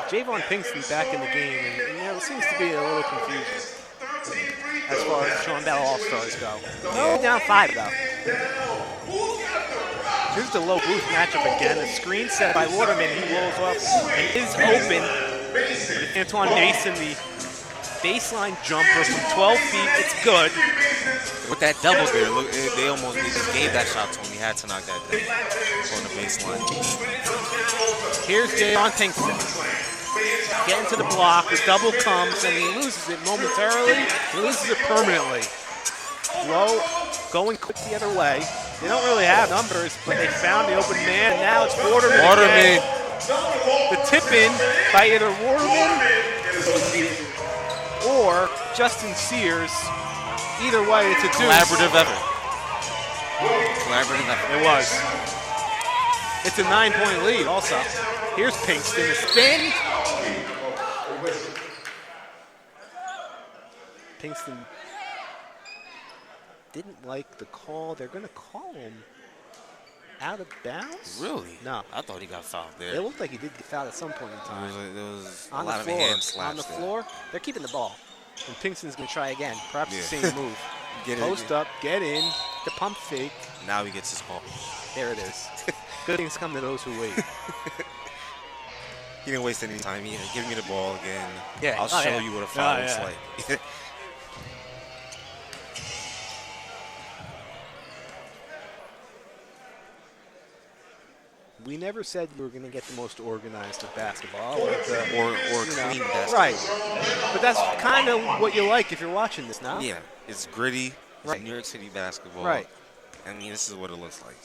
Javon Pinkston back in the game, and there seems to be a little confusion as far as Sean Bell All-Stars go. No, down 5 though. Here's the low Booth matchup again. A screen set by Waterman. He rolls off and is open. With Antoine Mason, the baseline jumper from 12 feet. It's good. With that double there, look, they almost just gave that shot to him. He had to knock that down on the baseline. Here's Javon Pinkston. Getting to the block, the double comes, and he loses it momentarily. He loses it permanently. Low, going quick the other way. They don't really have numbers, but they found the open man. Now it's Waterman. Waterman. The tip in by either Waterman or Justin Sears. Either way, it's a deuce. Collaborative effort. Collaborative effort. It was. It's a 9-point lead also. Here's Pinkston, a spin. Pinkston didn't like the call. They're going to call him out of bounds. Really? No. I thought he got fouled there. It looked like he did get fouled at some point in time. There was on a lot the of floor. hand slaps On the there. floor, they're keeping the ball. And Pinkston's going to try again. Perhaps the same move. Get Post it. up, get in, the pump fake. Now he gets his call. There it is. Good things come to those who wait. He didn't waste any time either. Give me the ball again. Yeah. I'll show you what a foul looks like. We never said we were going to get the most organized of basketball. Or clean basketball. Right. But that's kind of what you like if you're watching this now. Yeah. It's gritty. It's New York City basketball. Right. I mean, this is what it looks like.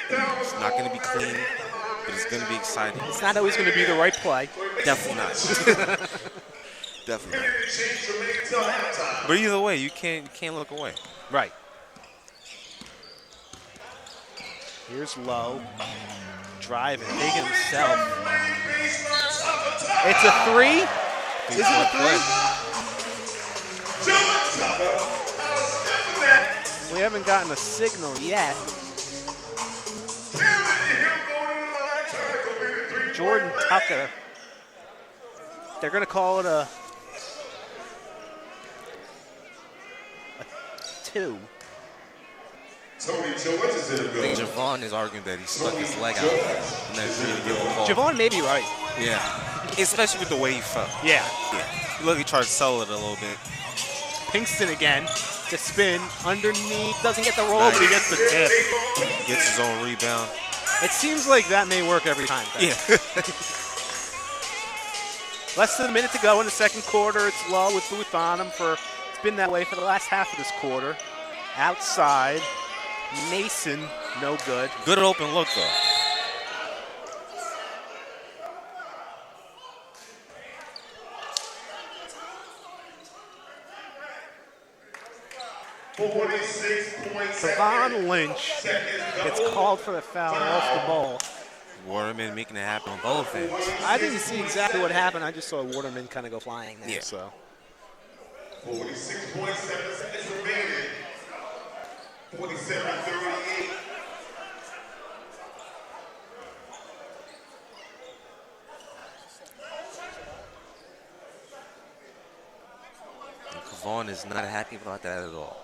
It's not going to be clean, but it's going to be exciting. It's not always going to be the right play. Definitely not. Definitely not. But either way, you can't look away. Right. Here's Lowe. Driving, taking himself. It's a 3. Is it a 3? We haven't gotten a signal yet. Jordan Tucker. They're going to call it a 2. I think Javon is arguing that he stuck his leg out and then agreed to give him a call. Javon may be right. Yeah. Especially with the way he felt. Yeah. Look, he tried to sell it a little bit. Pinkston again. To spin underneath. Doesn't get the roll, but he gets the tip. Gets his own rebound. It seems like that may work every time. Yeah. Less than a minute to go in the second quarter. It's low with Booth on him it's been that way for the last half of this quarter. Outside, Mason, no good. Good open look, though. Devon Lynch gets called for the foul off the ball. Waterman making it happen on both ends. I didn't see exactly what happened. I just saw Waterman kind of go flying there. Yeah. So 46.7 seconds remaining. 47-38. Vaughn is not happy about that at all.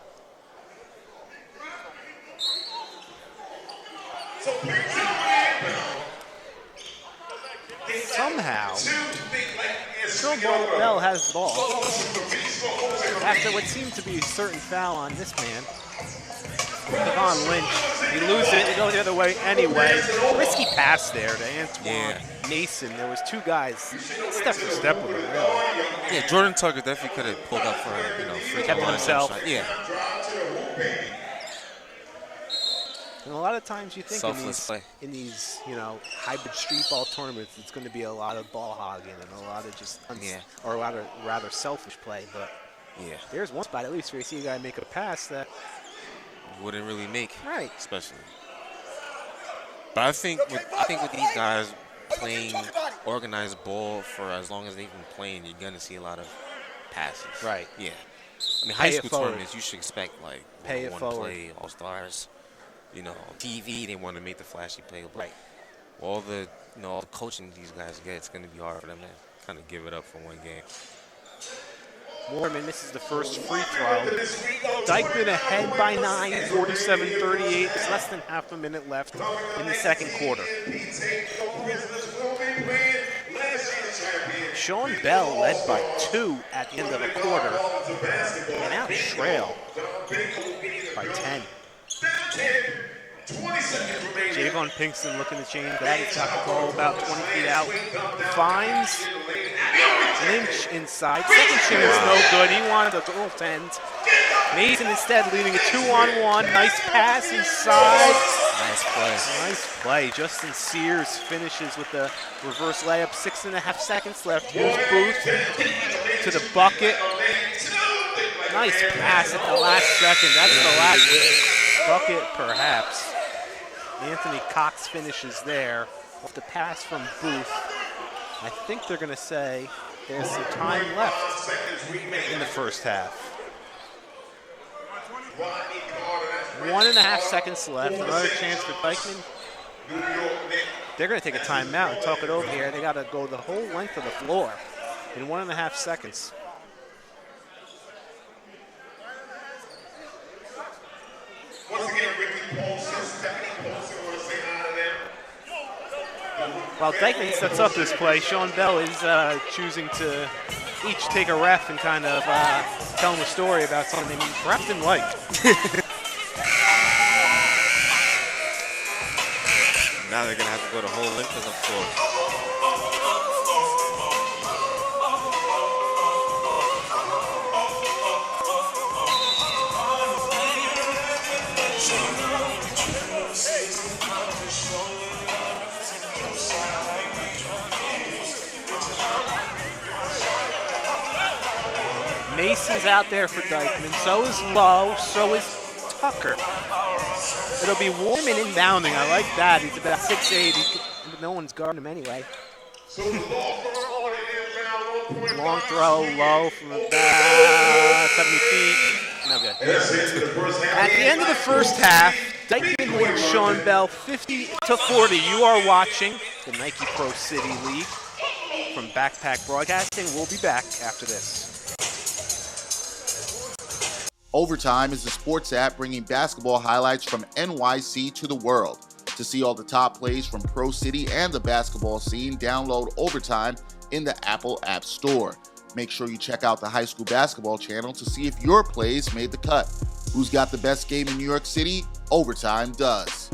somehow, Sean Bell has the ball after what seemed to be a certain foul on this man. Devon Lynch, he loses it, they go the other way anyway. Risky pass there to Antoine Mason. There was two guys step for step with him, really. Yeah, Jordan Tucker definitely could have pulled up for free kept throw himself. shot. Yeah. And a lot of times you think Selfless in these hybrid street ball tournaments, it's going to be a lot of ball hogging and a lot of just or a lot of rather selfish play. But there's one spot at least where you see a guy make a pass that wouldn't really make, right? Especially. But I think with these guys playing organized ball for as long as they've been playing, you're gonna see a lot of passes. Right. Yeah. I mean, high school tournaments, you should expect like one play, all stars. TV, they want to make the flashy play. But right. All the all the coaching these guys get, it's gonna be hard for them to kind of give it up for one game. Moorman misses the first free throw. Dyckman ahead by 9, 47-38. There's less than half a minute left in the second quarter. Sean Bell led by 2 at the end of the quarter. And now trail by 10. Javon Pinkston looking to change that. He's got the ball about 20 feet out. Finds Lynch inside. Second chance, no good. He wanted a goaltend. Mason instead leading a 2-on-1. Nice pass inside. Nice play. Nice play. Justin Sears finishes with the reverse layup. 6.5 seconds left. Here's Booth to the bucket. Nice pass at the last second. That's the last bucket, perhaps. Anthony Cox finishes there with the pass from Booth. I think they're going to say there's some time left in the first half. 1.5 seconds left. Another chance for Dyckman. They're going to take a timeout and talk it over here. They got to go the whole length of the floor in 1.5 seconds. While Dyckman sets up this play, Sean Bell is choosing to each take a ref and kind of tell them a story about something they perhaps didn't like. Now they're going to have to go the whole length of the floor. Mason's out there for Dyckman. So is Lowe. So is Tucker. It'll be Warman inbounding. I like that. He's about 6'8". No one's guarding him anyway. Long throw, Lowe from about 70 feet. No good. At the end of the first half, Dyckman leads Sean Bell 50-40. You are watching the Nike Pro City League from Backpack Broadcasting. We'll be back after this. Overtime is the sports app bringing basketball highlights from NYC to the world. To see all the top plays from Pro City and the basketball scene, download Overtime in the Apple App Store. Make sure you check out the high school basketball channel to see if your plays made the cut. Who's got the best game in New York City? Overtime does.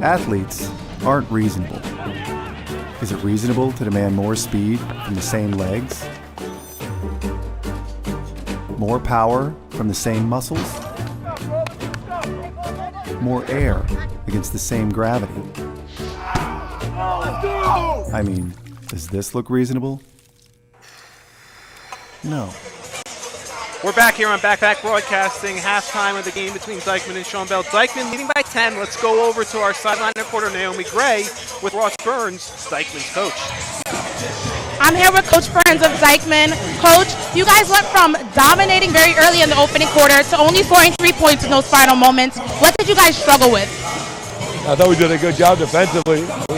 Athletes aren't reasonable. Is it reasonable to demand more speed from the same legs? More power from the same muscles? More air against the same gravity? I mean, does this look reasonable? No. We're back here on Backpack Broadcasting, halftime of the game between Dyckman and Sean Bell. Dyckman leading by 10. Let's go over to our sideline reporter, Naomi Gray, with Ross Burns, Dyckman's coach. I'm here with Coach Burns of Dyckman. Coach, you guys went from dominating very early in the opening quarter to only scoring 3 points in those final moments. What did you guys struggle with? I thought we did a good job defensively. We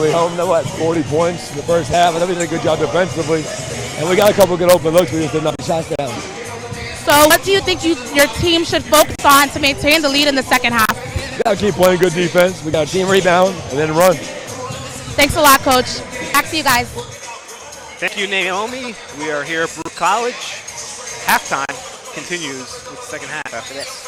held them to 40 points in the first half. I thought we did a good job defensively. And we got a couple of good open looks. We just did not shots down. So what do you think your team should focus on to maintain the lead in the second half? We got to keep playing good defense. We got to team rebound and then run. Thanks a lot, Coach. Back to you guys. Thank you, Naomi. We are here at Brew College. Halftime continues with the second half after this.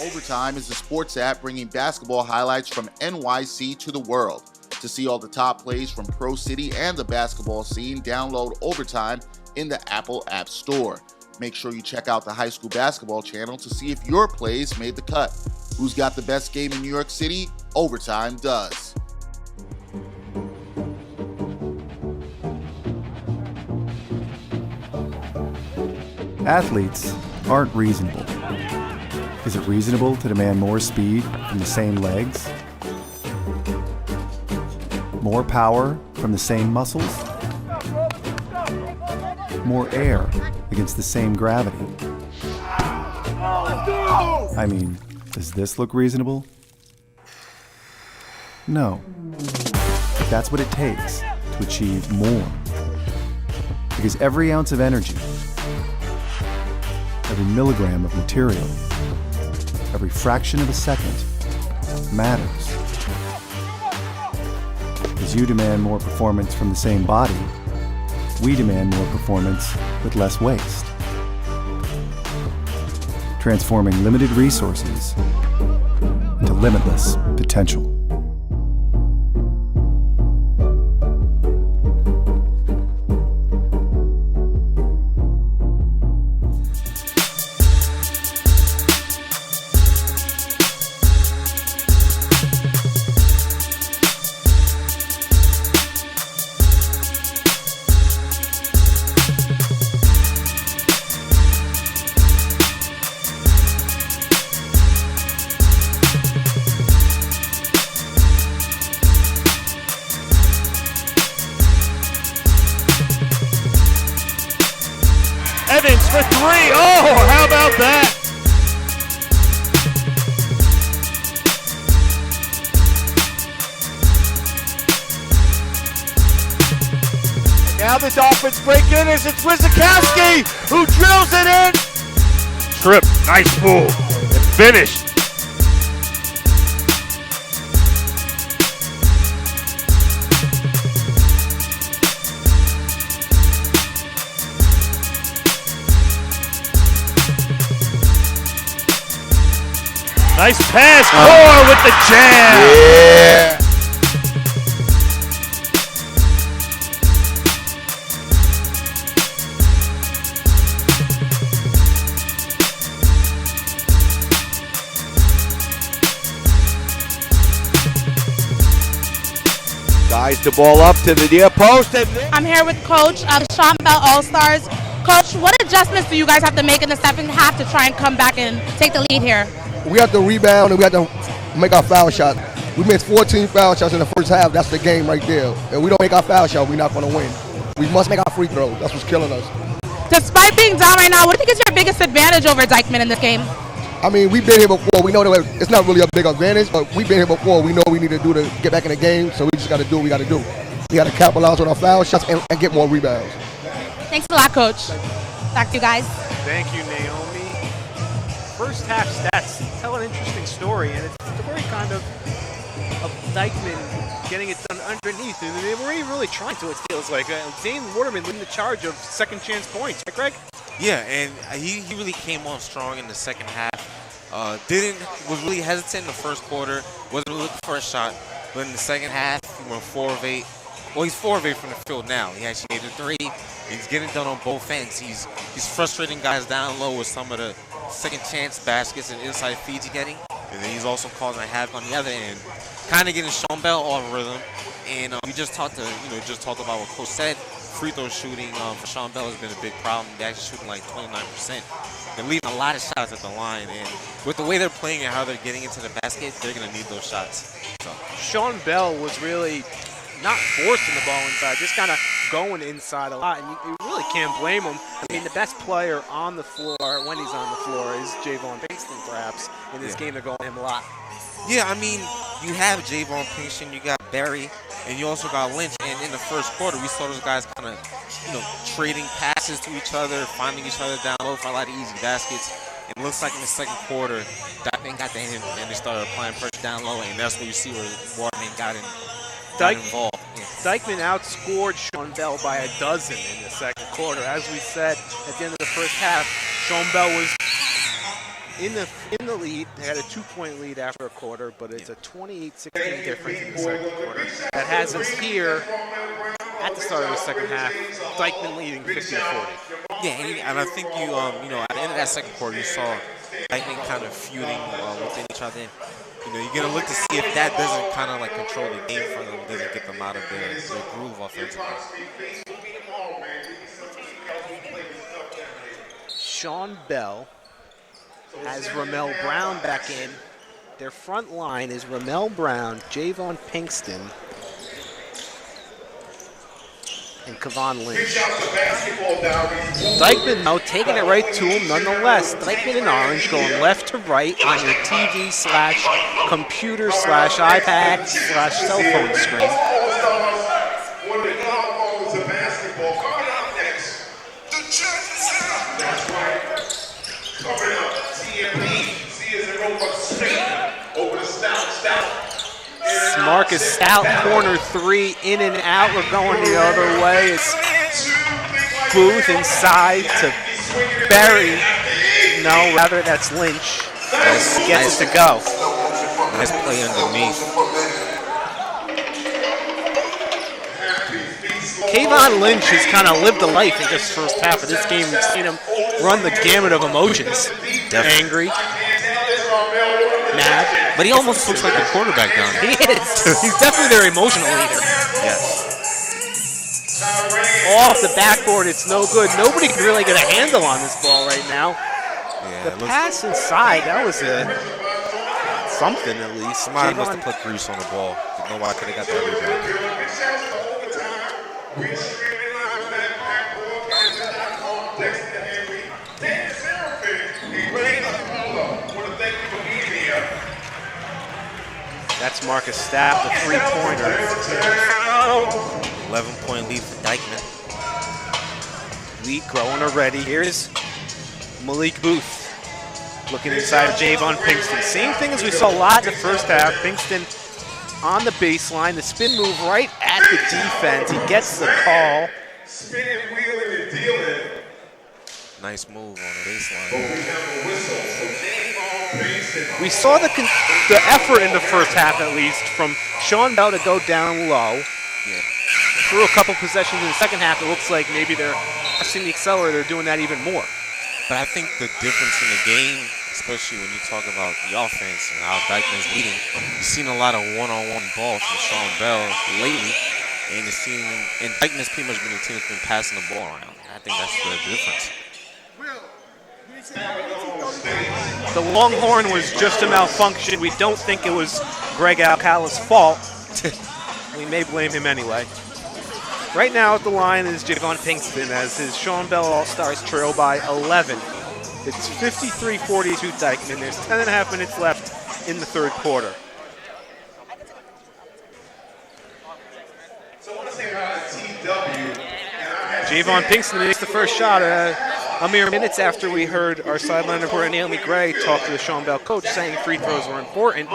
Overtime is the sports app bringing basketball highlights from NYC to the world. To see all the top plays from Pro City and the basketball scene, download Overtime in the Apple App Store. Make sure you check out the high school basketball channel to see if your plays made the cut. Who's got the best game in New York City? Overtime does. Athletes aren't reasonable. Is it reasonable to demand more speed from the same legs? More power from the same muscles? More air against the same gravity? I mean, does this look reasonable? No. But that's what it takes to achieve more. Because every ounce of energy, every milligram of material, every fraction of a second matters. As you demand more performance from the same body, we demand more performance with less waste. Transforming limited resources into limitless potential. Evans for three. Oh, how about that? Now the Dolphins break in as it's Wizakowski who drills it in. Trip, nice move, and finished. Nice pass, Core with the jam. Yeah. Guys, the ball up to the near post. And I'm here with Coach of Sean Bell All-Stars. Coach, what adjustments do you guys have to make in the second half to try and come back and take the lead here? We have to rebound and we have to make our foul shot. We missed 14 foul shots in the first half. That's the game right there. If we don't make our foul shot, we're not going to win. We must make our free throws. That's what's killing us. Despite being down right now, what do you think is your biggest advantage over Dyckman in this game? I mean, we've been here before. We know that it's not really a big advantage, but we've been here before. We know what we need to do to get back in the game, so we just got to do what we got to do. We got to capitalize on our foul shots and get more rebounds. Thanks a lot, Coach. Back to you guys. Thank you, Naomi. First half stats tell an interesting story, and it's a story kind of Dyckman getting it done underneath. And they were even really trying to, it feels like. Dane Waterman leading the charge of second chance points, right, Greg? Yeah, and he really came on strong in the second half. Was really hesitant in the first quarter. Wasn't really looking for a shot. But in the second half, he went 4 of 8. Well, he's 4 of 8 from the field now. He actually made a 3. He's getting done on both ends. He's frustrating guys down low with some of the second chance baskets and inside feeds he's getting. And then he's also causing a havoc on the other end. Kind of getting Sean Bell off rhythm. And we just talked about what Coach said. Free throw shooting for Sean Bell has been a big problem. They're actually shooting like 29%. They're leaving a lot of shots at the line, and with the way they're playing and how they're getting into the basket, they're going to need those shots. So. Sean Bell was really not forcing the ball inside, just kind of going inside a lot, and you really can't blame him. I mean, the best player on the floor when he's on the floor is Javon Pinkston, perhaps. In this game, they're going him a lot. Yeah, I mean, you have Javon Pinkston, you got Barry, and you also got Lynch. And in the first quarter, we saw those guys kind of, trading passes to each other, finding each other down low for a lot of easy baskets. It looks like in the second quarter, Dyckman got the him, and they started applying pressure down low, and that's where you see where Waterman got involved. Yeah. Dyckman outscored Sean Bell by 12 in the second quarter. As we said at the end of the first half, Sean Bell was in the lead. They had a 2-point lead after a quarter, but it's a 28-16 difference in the second quarter. That has us here at the start of the second half, Dyckman leading 50-40. Yeah, and I think at the end of that second quarter, you saw Dyckman kind of feuding within each other. You're going to look to see if that doesn't kind of like control the game for them, doesn't get them out of their groove offensively. Sean Bell has Ramel Brown back in. Their front line is Ramel Brown, Javon Pinkston, and Kevon Lynch. Dyckman, though, taking it right to him nonetheless. Dyckman in orange going left to right on your TV/computer/iPad/cell phone screen. Marcus Stout, corner 3, in and out. We're going the other way. It's Booth inside to Barry. No, rather that's Lynch. Gets it to go. Nice play underneath. Kevon Lynch has kind of lived a life in this first half of this game. We've seen him run the gamut of emotions. Definitely. Angry. Mad. But he almost looks like the quarterback down there. He is. He's definitely their emotional leader. Yes. Off the backboard, it's no good. Nobody can really get a handle on this ball right now. Yeah, the pass inside, that was something at least. Somebody must have put grease on the ball. Nobody could have got that rebound. That's Marcus Stapp, the three-pointer. 11-point lead for Dyckman. Lead growing already. Here's Malik Booth looking inside of Javon Pinkston. Same thing as we saw a lot in the first half. Pinkston on the baseline. The spin move right at the defense. He gets the call. Spinning, wheeling, and dealing. Nice move on the baseline. We saw the effort in the first half, at least, from Sean Bell to go down low. Yeah. Through a couple possessions in the second half, it looks like maybe they're pressing the accelerator, doing that even more. But I think the difference in the game, especially when you talk about the offense and how Dyckman's leading, you've seen a lot of one-on-one balls from Sean Bell lately, and Dyckman's pretty much been the team that's been passing the ball around. I think that's the difference. The Longhorn was just a malfunction. We don't think it was Greg Alcala's fault. We may blame him anyway. Right now at the line is Javon Pinkston as his Sean Bell All-Stars trail by 11. It's 53-42 Dyckman. There's 10.5 minutes left in the third quarter. Javon Pinkston makes the first shot a mere minutes after we heard our sideline reporter Naomi Gray talk to the Sean Bell coach saying free throws were important.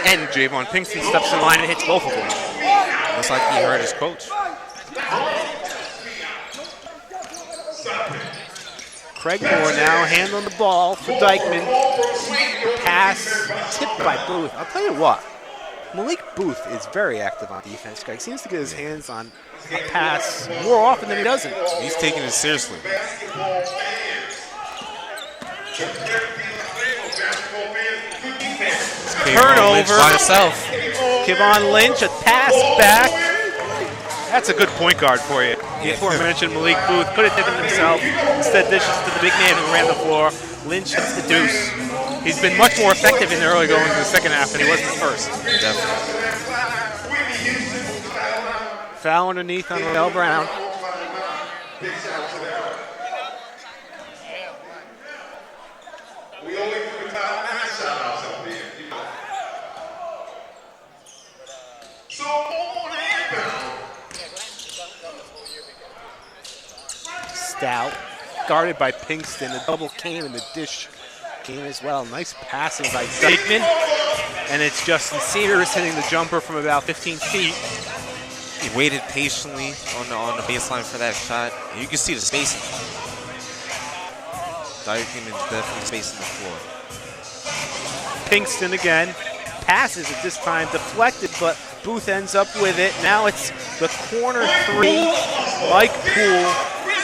And Javon Pinkston steps in line and hits both of them. Looks like he heard his coach. Craig Moore now handling the ball for Dyckman. Pass tipped by Booth. I'll tell you what, Malik Booth is very active on defense. Greg seems to get his hands on a pass more often than he doesn't. He's taking it seriously. Turnover. By himself. Kevon Lynch, a pass back. That's a good point guard for you. Before I mentioned Malik Booth could have taken himself. Instead dishes to the big man who ran the floor. Lynch hits the deuce. He's been much more effective in the early going to the second half than he was in the first. Definitely. Foul underneath on Rodell Brown. Stout, guarded by Pinkston. The double came and the dish came as well. Nice passing by Dyckman. And it's Justin Sears hitting the jumper from about 15 feet. He waited patiently on the baseline for that shot. And you can see the spacing. Dyckman is definitely spacing the floor. Pinkston again. Passes at this time, deflected, but Booth ends up with it. Now it's the corner three. Mike Poole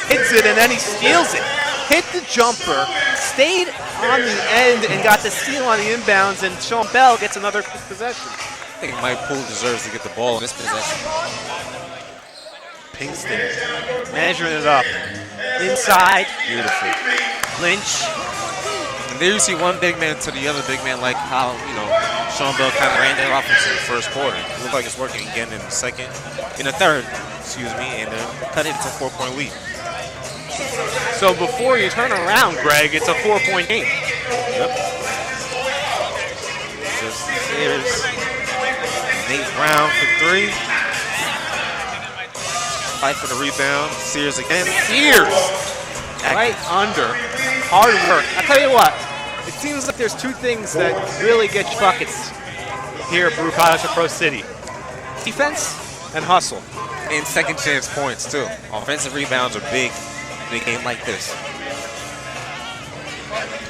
hits it and then he steals it. Hit the jumper, stayed on the end and got the steal on the inbounds, and Sean Bell gets another possession. I think Mike Poole deserves to get the ball in this possession. Pinkston measuring it up. Inside. Beautiful. Lynch. And there you see one big man to the other big man, like how, Sean Bell kind of ran that offense in the first quarter. It looked like it's working again in the third, and cut it to a 4-point lead. So before you turn around, Greg, it's a 4-point game. Yep. Just Sears. Nate Brown for three. Fight for the rebound. Sears again. Sears! Right under. Hard work. I'll tell you what, it seems like there's two things that really get you buckets here at Brew College of Pro City. Defense and hustle. And second chance points, too. Offensive rebounds are big in a game like this.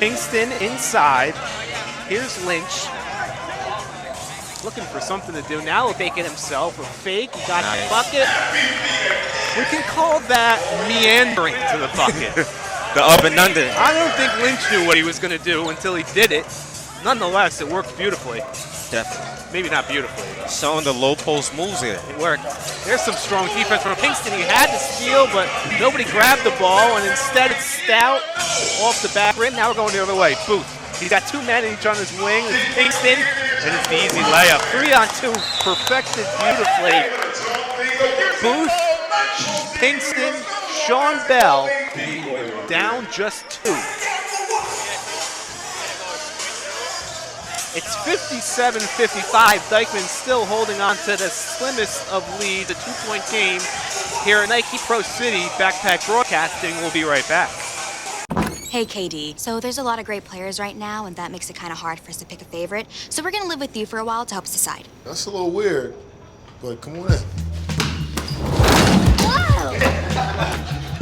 Pinkston inside. Here's Lynch. Looking for something to do. Now faking himself. A fake. He got the bucket. We can call that meandering to the bucket. The up and under. I don't think Lynch knew what he was going to do until he did it. Nonetheless, it worked beautifully. Definitely. Maybe not beautifully. Showing the low post moves here. It worked. There's some strong defense from Pinkston. He had to steal, but nobody grabbed the ball, and instead it's Stout off the back rim. Now we're going the other way. Booth. He's got two men each on his wing. It's Pinkston, and it's the easy layup. 3-on-2, perfected beautifully. Booth, Pinkston, Sean Bell, down just two. It's 57-55. Dyckman still holding on to the slimmest of leads, a 2-point game here at Nike Pro City. Backpack Broadcasting will be right back. Hey, KD. So there's a lot of great players right now, and that makes it kind of hard for us to pick a favorite. So we're going to live with you for a while to help us decide. That's a little weird, but come on in. Wow!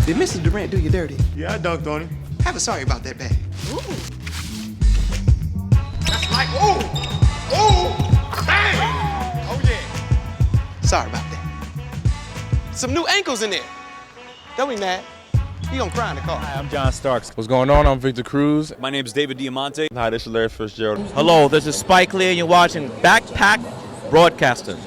Did Mr. Durant do you dirty? Yeah, I dunked on him. Have a sorry about that bag. Ooh. That's like, bang! Oh, yeah. Sorry about that. Some new ankles in there. Don't be mad. You gonna cry in the car. Hi, I'm John Starks. What's going on? I'm Victor Cruz. My name is David Diamante. Hi, this is Larry Fitzgerald. Hello, this is Spike Lee, and you're watching Backpack Broadcasting.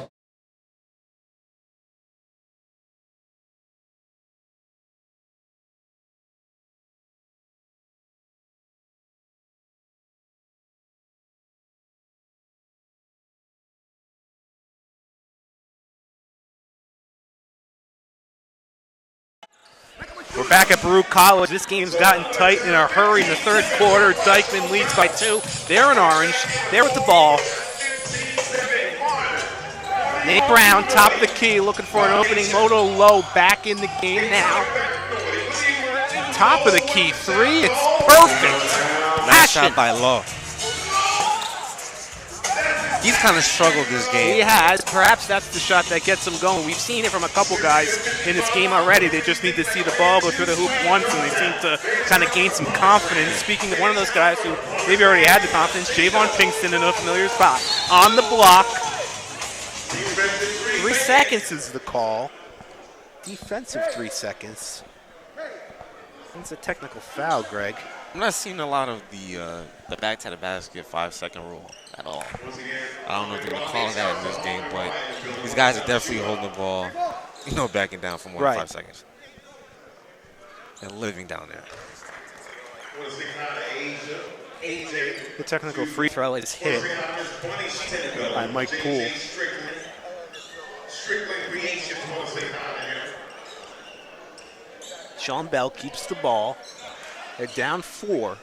We're back at Baruch College. This game's gotten tight in a hurry in the third quarter. Dyckman leads by 2. They're in orange. They're with the ball. Nate Brown, top of the key, looking for an opening. Moto Low back in the game now. Top of the key, 3. It's perfect. Nice shot by Low. He's kind of struggled this game. He has. Perhaps that's the shot that gets him going. We've seen it from a couple guys in this game already. They just need to see the ball go through the hoop once, and they seem to kind of gain some confidence. Speaking of one of those guys who maybe already had the confidence, Javon Pinkston in a familiar spot. On the block. 3 seconds is the call. Defensive 3 seconds. It's a technical foul, Greg. I'm not seeing a lot of the back to the basket 5-second rule at all. I don't know if they're going to call that in this game, but these guys are definitely holding the ball, backing down for more than 5 seconds. And living down there. The technical free throw is hit by Mike Poole. Sean Bell keeps the ball. They're down 4.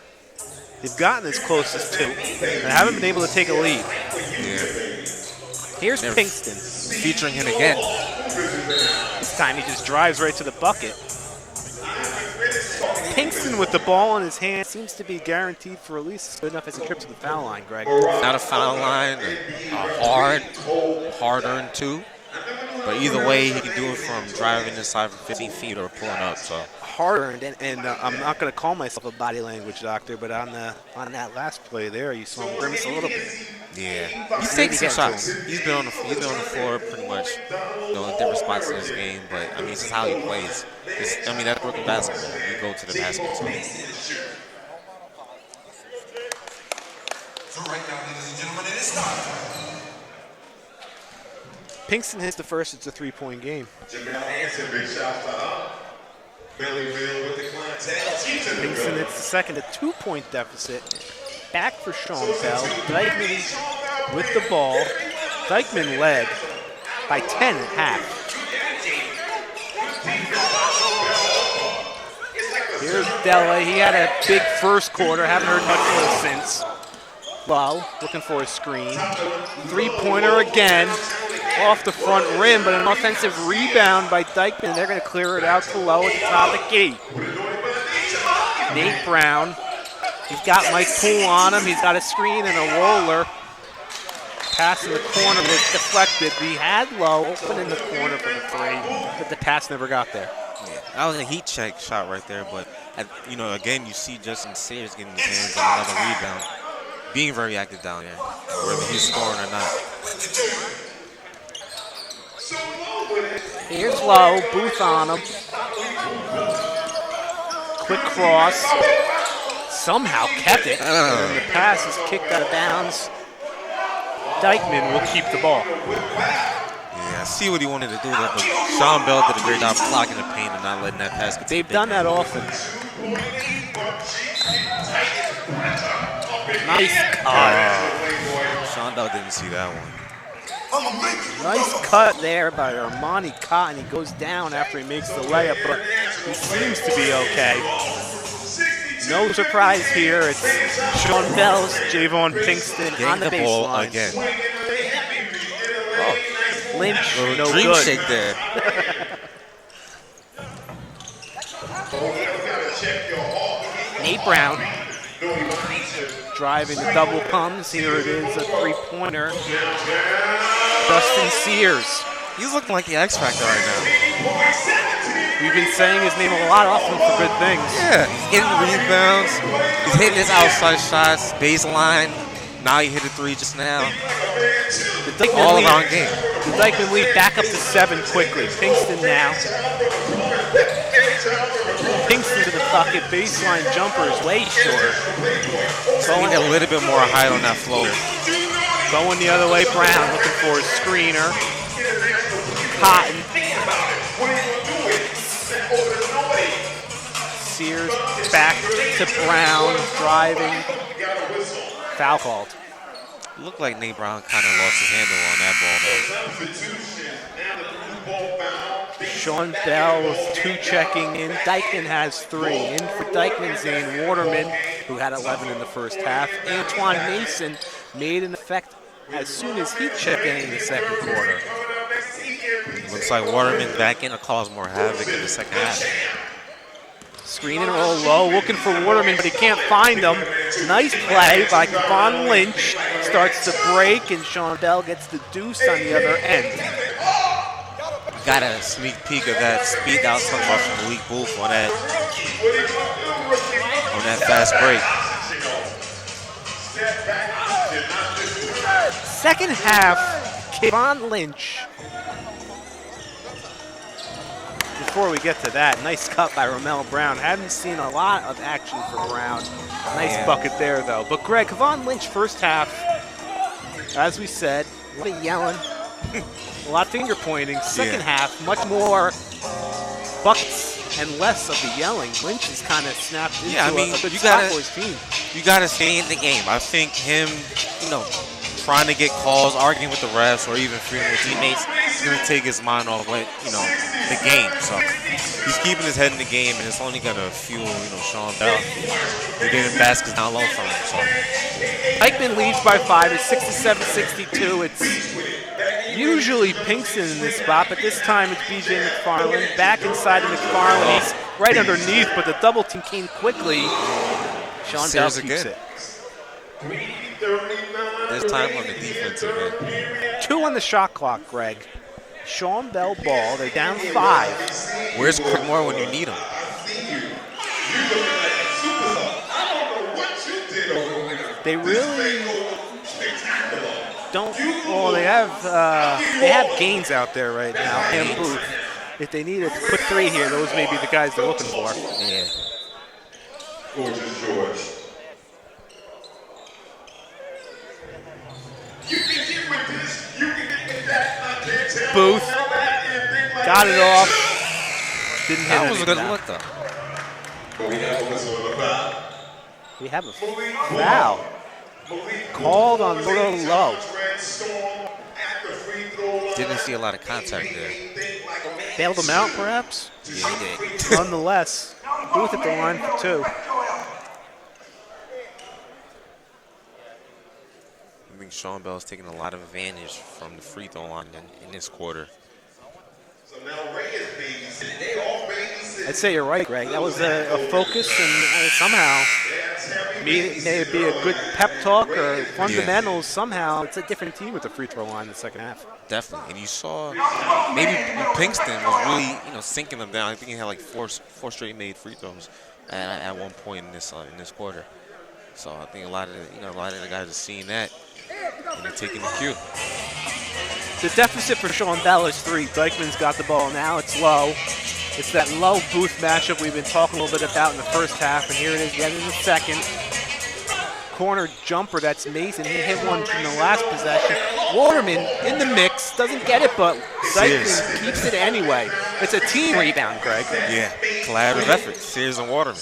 They've gotten as close as 2. They haven't been able to take a lead. Yeah. Here's They're Pinkston. Featuring him again. This time he just drives right to the bucket. Pinkston with the ball in his hand seems to be guaranteed for at least good enough as a trip to the foul line, Greg. Not a foul line, hard-earned 2. But either way, he can do it from driving inside from 15 feet or pulling up. So hard-earned, and I'm not going to call myself a body language doctor, but on that last play there, you saw him grimace a little bit. Yeah, he's taking some shots. He's been on the floor pretty much, in different spots in this game. But I mean, this is how he plays. That's Brooklyn basketball. You go to the basket. So right now, ladies and gentlemen, it is time. Pinkston hits the first, it's a 3-point game. Pinkston hits the second, a 2-point deficit. Back for Sean Bell. Dyckman with the ball. Dyckman led by 10 at half. Here's Della. He had a big first quarter. Haven't heard much of him since. Low, looking for a screen. 3-pointer again. Off the front rim, but an offensive rebound by Dyckman. They're going to clear it out to Low at the top of the key. Nate Brown. He's got Mike Poole on him. He's got a screen and a roller. Pass in the corner was deflected. We had Low open in the corner for the 3, but the pass never got there. yeah, that was a heat check shot right there. But again, you see Justin Sears getting his hands on another rebound, being very active down there, whether he's scoring or not. Here's Low, Booth on him. Quick cross. Somehow kept it. And the pass is kicked out of bounds. Dyckman will keep the ball. Yeah, I see what he wanted to do there, but Sean Bell did a great job blocking the paint and not letting that pass get. They've done that often. Nice cut. Sean Bell didn't see that one. Nice cut there by Armani Cotton. He goes down after he makes the layup, but he seems to be okay. No surprise here. It's Sean Bell's Javon Pinkston on the baseline. Again. Lynch, no dream good. shake there. Nate Brown driving the double comes. Here it is, a 3-pointer. Justin Sears. He's looking like the X Factor right now. We've been saying his name a lot often for good things. Yeah, he's hitting rebounds. He's hitting his outside shots, baseline. Now he hit a 3 just now. All around game. The Dyckman lead back up to 7 quickly. Pinkston now. Pinkston to the bucket. Baseline jumper is way short. Going a little bit more height on that floater. Going the other way, Brown looking for a screener. Cotton. Sears back to Brown, driving. Foul called. Looked like Nate Brown kind of lost his handle on that ball, though. Sean Bell with 2 checking in. Dyckman has 3. In for Dyckman, Zane Waterman, who had 11 in the first half. Antoine Mason made an effect as soon as he checked in the second quarter. Looks like Waterman back in to cause more havoc in the second half. Screen and roll Low, looking for Waterman, but he can't find him. Nice play by Kevon Lynch. starts to break, and Sean Bell gets the deuce on the other end. Got a sneak peek of that speed that I was talking about from Malik Booth on that fast break. Second half, Kevon Lynch. Before we get to that, nice cut by Ramel Brown. Haven't seen a lot of action for Brown. Nice bucket there, though. But Greg, Kevon Lynch first half, as we said, a lot of yelling, a lot of finger pointing. Second half, much more buckets and less of the yelling. Lynch has kind of snapped into a good spot for his team. You gotta stay in the game. I think him, trying to get calls, arguing with the refs, or even feuding with teammates, is gonna take his mind off the game. So he's keeping his head in the game, and it's only gonna fuel, Sean Bell. They're getting baskets down low from him. So Dyckman leads by 5. It's 67-62. It's usually Pinkston in this spot, but this time it's B.J. McFarland. Back inside of McFarland. He's right underneath, but the double team came quickly. Sean Bell keeps it. There's time on the defensive end. 2 on the shot clock, Greg. Sean Bell ball. They're down 5. Where's Craig Moore when you need him? They really don't. Well, they have Gaines out there right now and Booth. If they need a quick 3 here, those may be the guys they're looking for. Yeah. Booth got it off. Didn't hit That was a good look, though. We have a foul called on Little Low. Didn't see a lot of contact there. Bailed him out, perhaps? Yeah, he did. Nonetheless, Booth at the line for 2. I think Sean Bell's taking a lot of advantage from the free throw line in this quarter. I'd say you're right, Greg. That was a focus, and somehow, may it be a good pep talk or fundamentals, somehow it's a different team with the free throw line in the second half. Definitely. And you saw maybe Pinkston was really, sinking them down. I think he had like four straight made free throws at one point in this quarter. So I think a lot of the guys are seeing that and they're taking the cue. The deficit for Sean Bell is 3. Dyckman's got the ball now. It's Low. It's that Low Booth matchup we've been talking a little bit about in the first half, and here it is again in the second. Corner jumper, that's Mason. He hit one in the last possession. Waterman in the mix, doesn't get it, but Dyckman keeps it anyway. It's a team rebound, Greg. Yeah, collaborative effort. Sears and Waterman.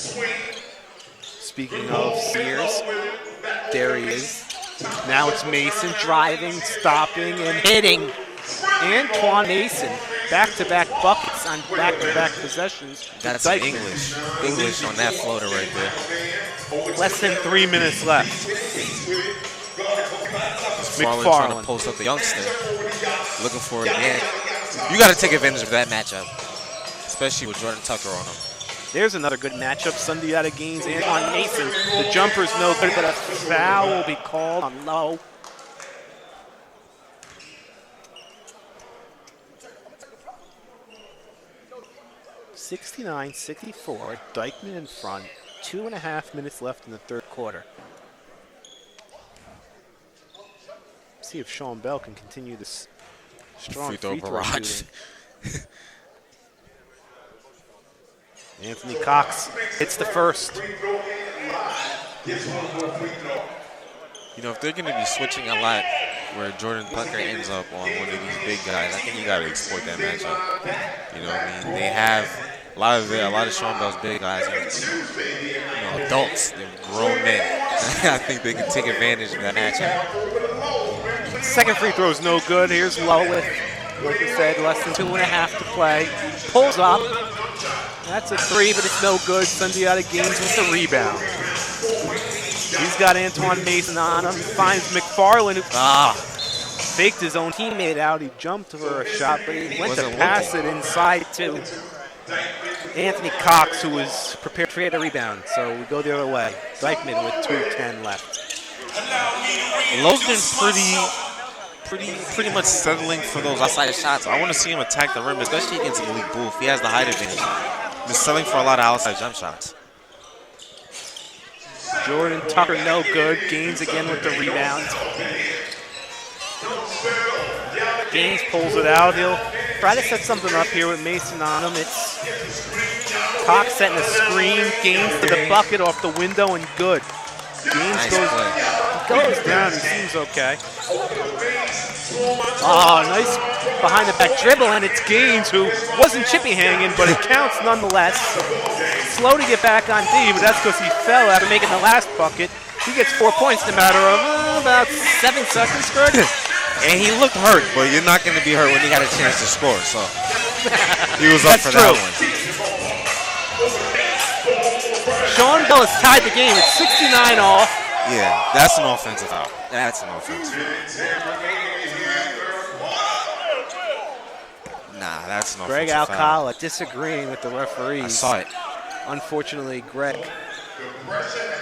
Speaking of Sears, there he is. Now it's Mason driving, stopping, and hitting. Antoine Mason, back-to-back buckets on back-to-back possessions. That's English on that floater right there. Less than 3 minutes left. McFarland trying to post up the youngster, looking for it again. You got to take advantage of that matchup, especially with Jordan Tucker on him. There's another good matchup. Sunday out of Gaines, Antoine Mason. The jumper's no good, but a foul will be called on Low. (69-64). Dyckman in front. 2.5 minutes left in the third quarter. See if Sean Bell can continue this strong free throw barrage. Anthony Cox hits the first. If they're going to be switching a lot where Jordan Tucker ends up on one of these big guys, I think you got to exploit that matchup. They have a lot of Sean Bell's big guys, adults, they're grown men. I think they can take advantage of that matchup. Second free throw is no good. Here's Low with, like I said, less than 2.5 to play. Pulls up. That's a 3, but it's no good. Sunday out of Gaines with the rebound. He's got Antoine Mason on him. He finds McFarland, who faked his own teammate out. He jumped for a shot, but he went to pass it inside to Anthony Cox, who was prepared to create a rebound. So we go the other way. Dyckman with 2:10 left. Lowe's been pretty much settling for those outside shots. I want to see him attack the rim, especially against Malik Booth. He has the height advantage. Been settling for a lot of outside jump shots. Jordan Tucker, no good. Gaines again with the rebound. Gaines pulls it out. He'll try to set something up here with Mason on him. It's Cox setting a screen. Gaines to the bucket off the window and good. Gaines goes down. He seems okay. Oh, nice behind the back dribble, and it's Gaines who wasn't chippy hanging, but it counts nonetheless. Slow to get back on D, but that's because he fell after making the last bucket. He gets 4 points in a matter of about 7 seconds, Greg. And he looked hurt, but you're not going to be hurt when you got a chance to score, so he was up for that one. Sean Bell has tied the game. It's 69 all. Yeah, that's an offensive foul. That's an offensive foul. Nah, that's an Greg offensive foul. Alcala disagreeing with the referees. I saw it. Unfortunately, Greg.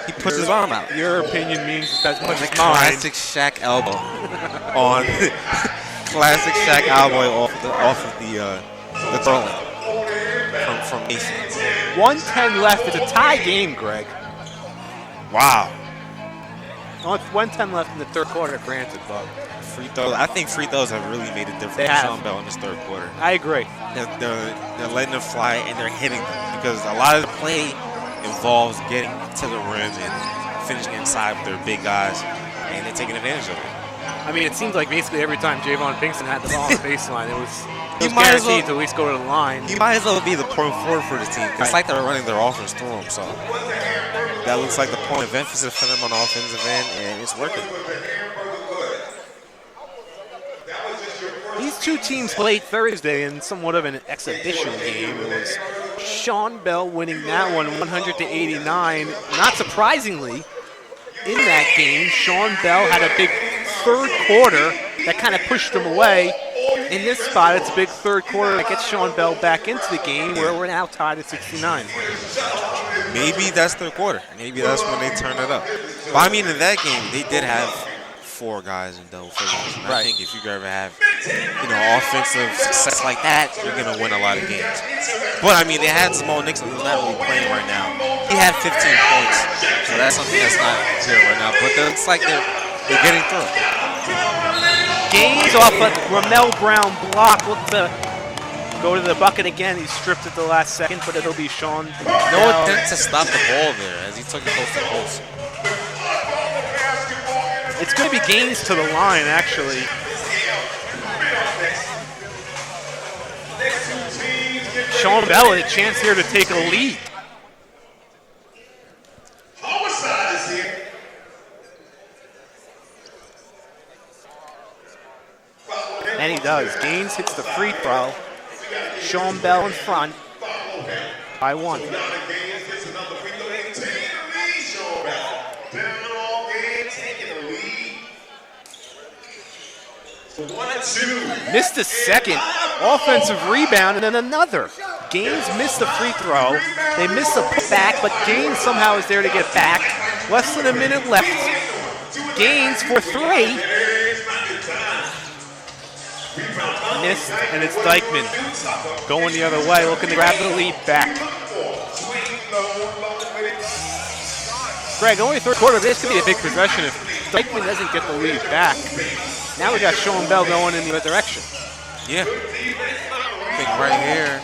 He puts his arm out. Your opinion means as much as mine. Classic Shaq elbow on classic Shaq elbow off of the throwing from Mason. 1:10 left. It's a tie game, Greg. Wow. Well, it's 1:10 left in the third quarter, granted, but free throws. I think free throws have really made a difference for Sean Bell in this third quarter. I agree. They're letting them fly and they're hitting them because a lot of the play involves getting to the rim and finishing inside with their big guys, and they're taking advantage of it. I mean, it seems like basically every time Javon Pinkston had the ball on the baseline, it was guaranteed to at least go to the line. He might as well be the point forward for the team. It's like they're running their offense through him, so that looks like the point of emphasis for them on the offensive end, and it's working. These two teams played Thursday in somewhat of an exhibition game. It was Sean Bell winning that one 100-89. Not surprisingly, in that game, Sean Bell had a big third quarter that kind of pushed him away. In this spot, it's a big third quarter that gets Sean Bell back into the game where we're now tied at 69. Maybe that's third quarter. Maybe that's when they turn it up. But I mean, in that game, they did have 4 guys in double figures. And I think if you ever have, offensive success like that, you're going to win a lot of games. But, I mean, they had Jamal Nixon, who's not really playing right now. He had 15 points, so that's something that's not here right now. But it's like they're getting through. Gaines off a Ramel Brown block. Look to go to the bucket again. He stripped at the last second, but it'll be Sean. No attempt to stop the ball there as he took it close to post. It's going to be Gaines to the line, actually. Sean Bell had a chance here to take a lead. Homicide is here. And he does. Gaines hits the free throw. Sean Bell in front by 1. Missed a second. Offensive rebound and then another. Gaines missed the free throw. They missed the putback, but Gaines somehow is there to get back. Less than a minute left. Gaines for 3. Missed, and it's Dyckman going the other way, looking to grab the lead back. Greg, only third quarter, this could be a big possession if Dyckman doesn't get the lead back. Now we got Sean Bell going in the other direction. Yeah. I think right here,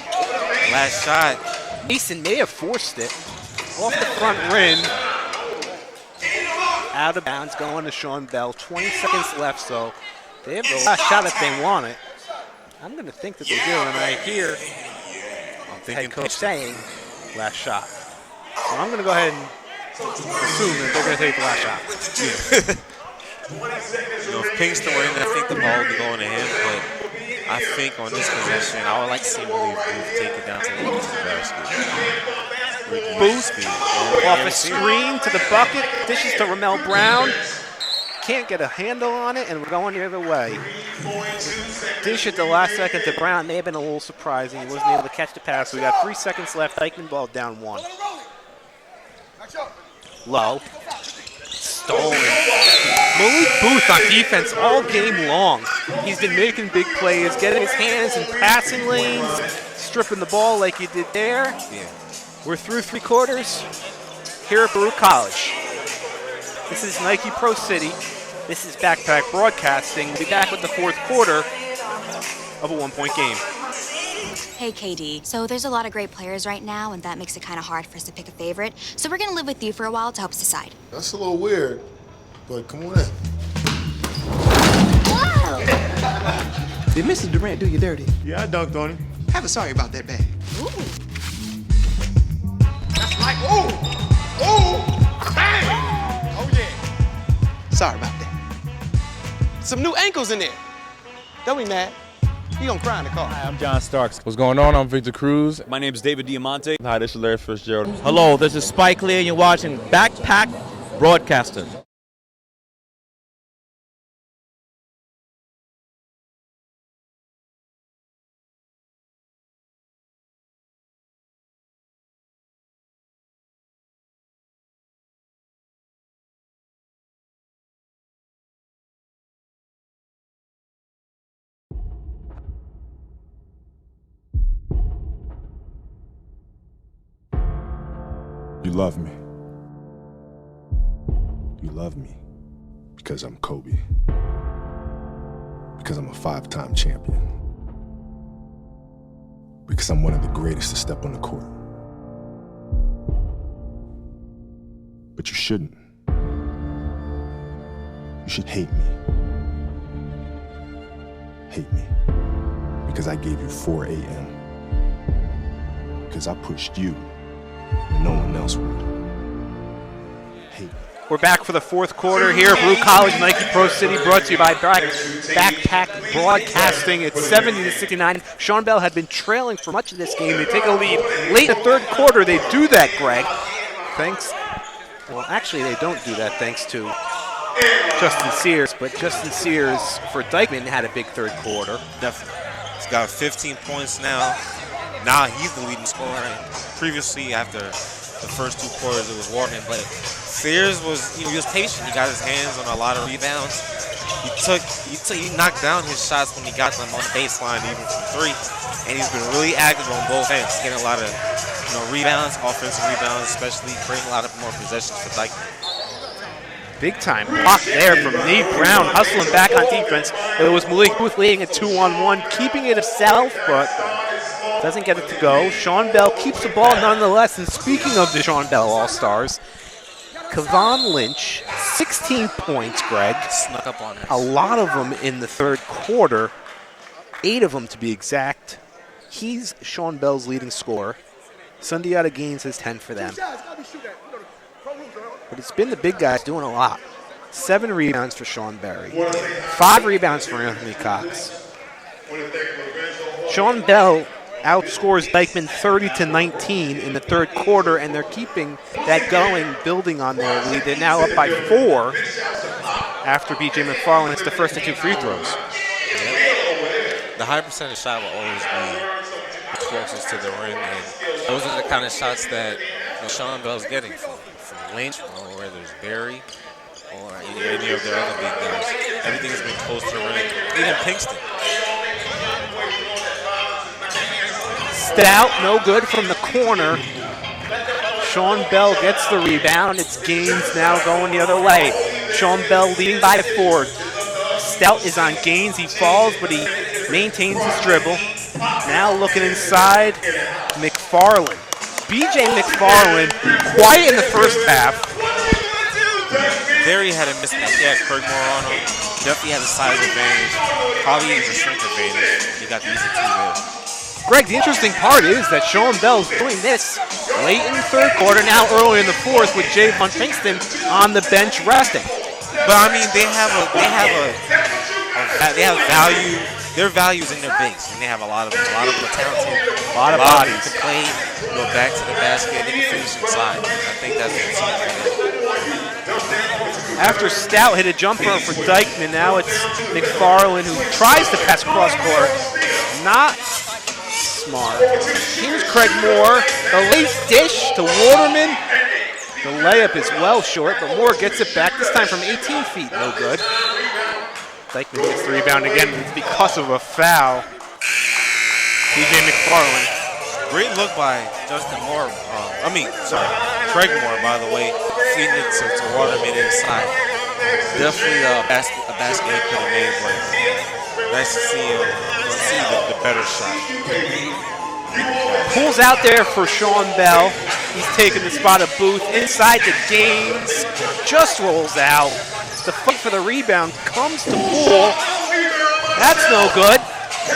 last shot. Mason may have forced it. Off the front rim. Out of bounds, going to Sean Bell. 20 seconds left, so they have the last shot if they want it. I'm going to think that they do, and I hear head coach saying last shot. So I'm going to go ahead and assume that they're going to take the last shot. If Pinkston were in, I think the ball would be going to him, but I think on this possession, I would like to see Malik Booth take it down to the basket. Booth off a screen to the bucket, dishes to Ramel Brown. Can't get a handle on it, and we're going the other way. Dish at the last second to Brown. May have been a little surprising. He wasn't able to catch the pass. We got 3 seconds left. Dyckman ball down 1. Low. Stolen. Malik Booth on defense all game long. He's been making big plays, getting his hands in passing lanes, stripping the ball like he did there. Yeah. We're through 3 quarters here at Baruch College. This is Nike Pro City. This is Backpack Broadcasting. We'll be back with the 4th quarter of a 1-point game. Hey, KD. So there's a lot of great players right now, and that makes it kind of hard for us to pick a favorite. So we're going to live with you for a while to help us decide. That's a little weird, but come on in. Did Mrs. Durant do you dirty? Yeah, I dunked on him. Have a sorry about that bag. That's like, bang! Oh, yeah. Sorry about that. Some new ankles in there. Don't be mad. You gonna cry in the car. Hi, I'm John Starks. What's going on? I'm Victor Cruz. My name is David Diamante. Hi, this is Larry Fitzgerald. Hello, this is Spike Lee, and you're watching Backpack Broadcasting. You love me. You love me because I'm Kobe. Because I'm a 5-time champion. Because I'm one of the greatest to step on the court. But you shouldn't. You should hate me. Hate me. Because I gave you 4 a.m. Because I pushed you. No one else would. Hate. We're back for the 4th quarter here at Baruch College, Nike Pro City, brought to you by Backpack Broadcasting. It's 70-69. Sean Bell had been trailing for much of this game. They take a lead late in the 3rd quarter. They do that, Greg. Well, actually, they don't do that thanks to Justin Sears, but Justin Sears for Dyckman had a big 3rd quarter. Definitely. He's got 15 points now. Now he's the leading scorer. Previously, after the first 2 quarters, it was Warden, but Sears was, he was patient. He got his hands on a lot of rebounds. He knocked down his shots when he got them on the baseline, even from 3. And he's been really active on both ends, getting a lot of rebounds, offensive rebounds, especially creating a lot of more possessions for Dyckman. Big time block there from Nate Brown, hustling back on defense. It was Malik Booth leading it 2-on-1, keeping it himself, but doesn't get it to go. Sean Bell keeps the ball nonetheless. And speaking of the Sean Bell All-Stars, Kevon Lynch, 16 points, Greg. Snuck up on us. A lot of them in the 3rd quarter, 8 of them to be exact. He's Sean Bell's leading scorer. Sundiata Gaines has 10 for them. But it's been the big guys doing a lot. 7 rebounds for Sean Berry. 5 rebounds for Anthony Cox. Sean Bell outscores Dyckman 30-19 in the 3rd quarter, and they're keeping that going, building on their lead. They're now up by 4 after B.J. McFarland hits the first of 2 free throws. The high percentage shot will always be the closest to the rim, and those are the kind of shots that Sean Bell's getting from Lynch, or whether it's Barry, or any of their other big guys. Everything has been close to the rim. Even Pinkston. Stout, no good from the corner. Sean Bell gets the rebound. It's Gaines now going the other way. Sean Bell leading by 4. Stout is on Gaines. He falls, but he maintains his dribble. Now looking inside, McFarland. B.J. McFarland, quiet in the first half. Barry had a mismatch. He had Kirkmore on him. Definitely has a size advantage. Probably even a strength advantage. He got the easy 2 there. Greg, the interesting part is that Sean Bell's doing this late in the 3rd quarter, now early in the 4th, with Javon Pinkston on the bench resting. But I mean, they have value. Their values in their bigs, and they have a lot of them are talented. A lot of bodies to play, go back to the basket, and they can finish inside. I think that's what it's like. After Stout hit a jumper for Dyckman, now it's McFarland who tries to pass cross court. Not smart. Here's Craig Moore, the late dish to Waterman. The layup is well short, but Moore gets it back, this time from 18 feet, no good. Dyckman gets the rebound again. It's because of a foul. DJ McFarland. Great look by Justin Moore. Craig Moore, by the way, feeding it to Waterman inside. Definitely a basket he could have made, but nice to see him the better shot. Pulls out there for Sean Bell. He's taking the spot of Booth inside the Gaines. Just rolls out. The fight for the rebound comes to Poole. That's no good.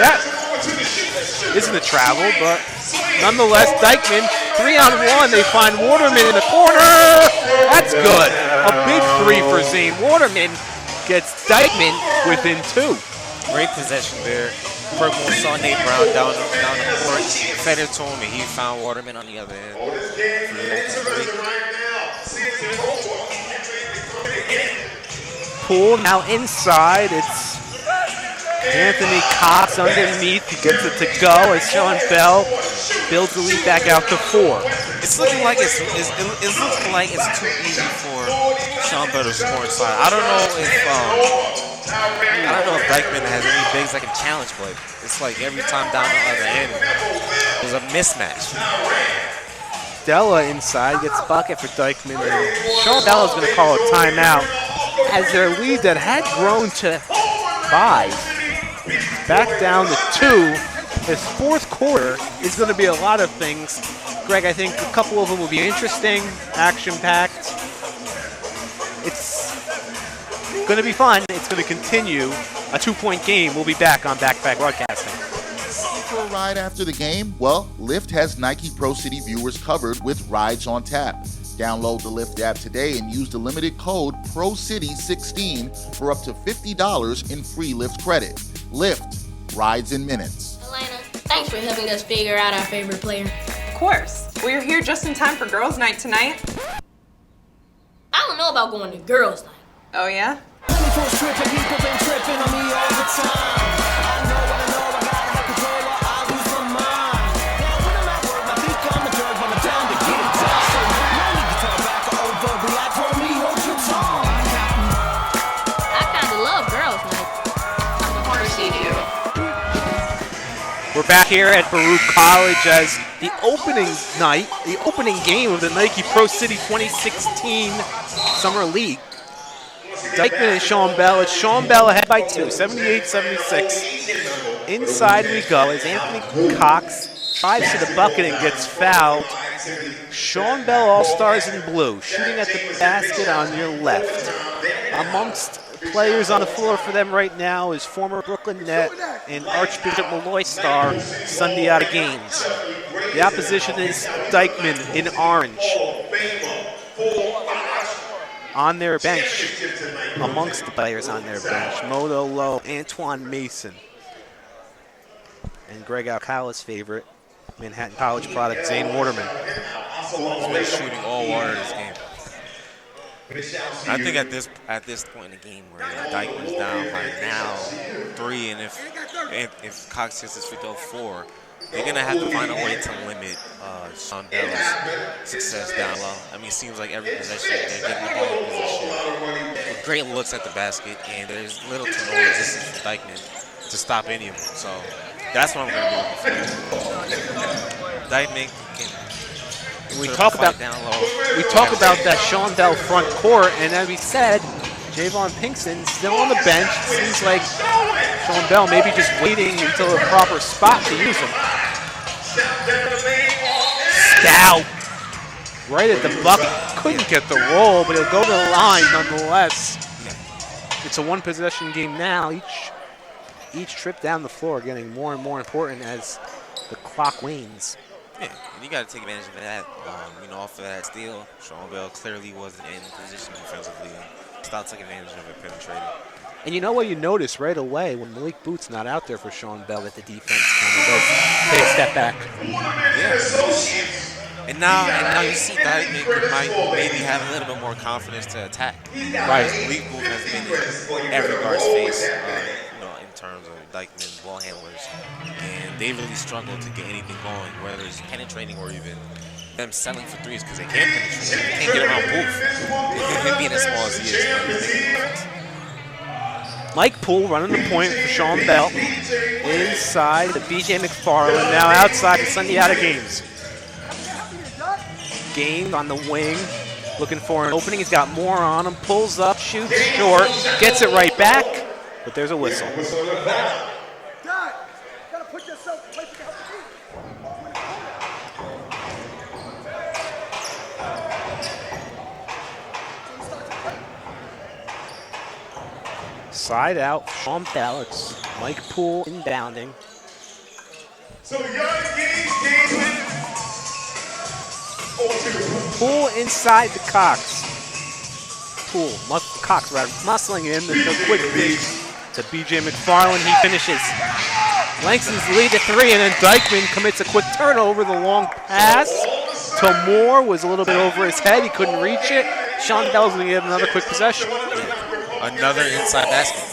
That isn't a travel, but nonetheless, Dyckman, 3-on-1. They find Waterman in the corner. That's good. A big three for Zane. Waterman gets Dyckman within 2. Great possession there. Purple saw Nate Brown down the court, fed it to him, and he found Waterman on the other end. Poole now inside. It's Anthony Cox underneath. He gets it to go as Sean Bell builds the lead back out to 4. It's looking like it's too easy for Sean Bell to score inside. I don't know if Dyckman has any bigs that can challenge, but it's like every time down the other end, there's a mismatch. Della inside gets bucket for Dyckman. Sean Bell is going to call a timeout as their lead that had grown to 5 back down to 2. This fourth quarter is going to be a lot of things. Greg, I think a couple of them will be interesting, action-packed. It's going to be fun. It's going to continue. A 2-point game. We'll be back on Backpack Broadcasting. For a ride after the game? Well, Lyft has Nike Pro City viewers covered with rides on tap. Download the Lyft app today and use the limited code PROCITY16 for up to $50 in free Lyft credit. Lyft, rides in minutes. Elena, thanks for helping us figure out our favorite player. Of course. We're here just in time for girls' night tonight. I don't know about going to girls' night. Oh, yeah? We're back here at Baruch College as the opening night, the opening game of the Nike Pro City 2016 Summer League. Dyckman and Sean Bell. It's Sean Bell ahead by 2, 78-76. Inside we go as Anthony Cox drives to the bucket and gets fouled. Sean Bell, All-Stars in blue, shooting at the basket on your left. Amongst players on the floor for them right now is former Brooklyn Net and Archbishop Malloy star Sundiata Gaines. The opposition is Dyckman in orange. On their bench, amongst the players on their bench, Modo Lowe, Antoine Mason, and Greg Alcala's favorite, Manhattan College product, Zane Waterman. He's been shooting all water this game. I think at this point in the game where Dyckman's down by now 3, and if Cox hits his free throw 4, they're gonna have to find a way to limit Sean Bell's success down low. I mean, it seems like every possession they're getting the ball in position with great looks at the basket, and there's little to no resistance from Dyckman to stop any of them. So that's what I'm gonna do. Dyckman can. We talk about that Sean Bell front court, and as we said, Javon Pinkston still on the bench. Seems like Sean Bell maybe just waiting until a proper spot to use him. Stout, right at the bucket. Couldn't get the roll, but he'll go to the line nonetheless. It's a one-possession game now. Each trip down the floor getting more and more important as the clock wanes. Yeah, you got to take advantage of that. Off of that steal, Sean Bell clearly wasn't in position defensively. Stout took advantage of it, penetrated. And you know what you notice right away when Malik Booth's not out there for Sean Bell, that the defense kind of does take a step back. Yeah. And now you see Dyckman might maybe have a little bit more confidence to attack. Right. Malik Booth has been in every guard's face, in terms of Dyckman's ball handlers, and they really struggle to get anything going, whether it's penetrating or even them settling for threes because they can't finish. They can't get around Booth. Him being as small as he is. Mike Poole running the point for Sean Bell. Inside the BJ McFarland, now outside to send you out of games. Gaines on the wing, looking for an opening. He's got more on him, pulls up, shoots short, gets it right back, but there's a whistle. Side out, Sean Bell. It's Mike Poole inbounding. Poole inside the Cox. Cox rather, muscling in the quick feed to BJ McFarland. He finishes. Langston's lead to 3, and then Dyckman commits a quick turnover. The long pass to Moore was a little bit over his head. He couldn't reach it. Sean Bell's going to get another quick possession. Another inside basket.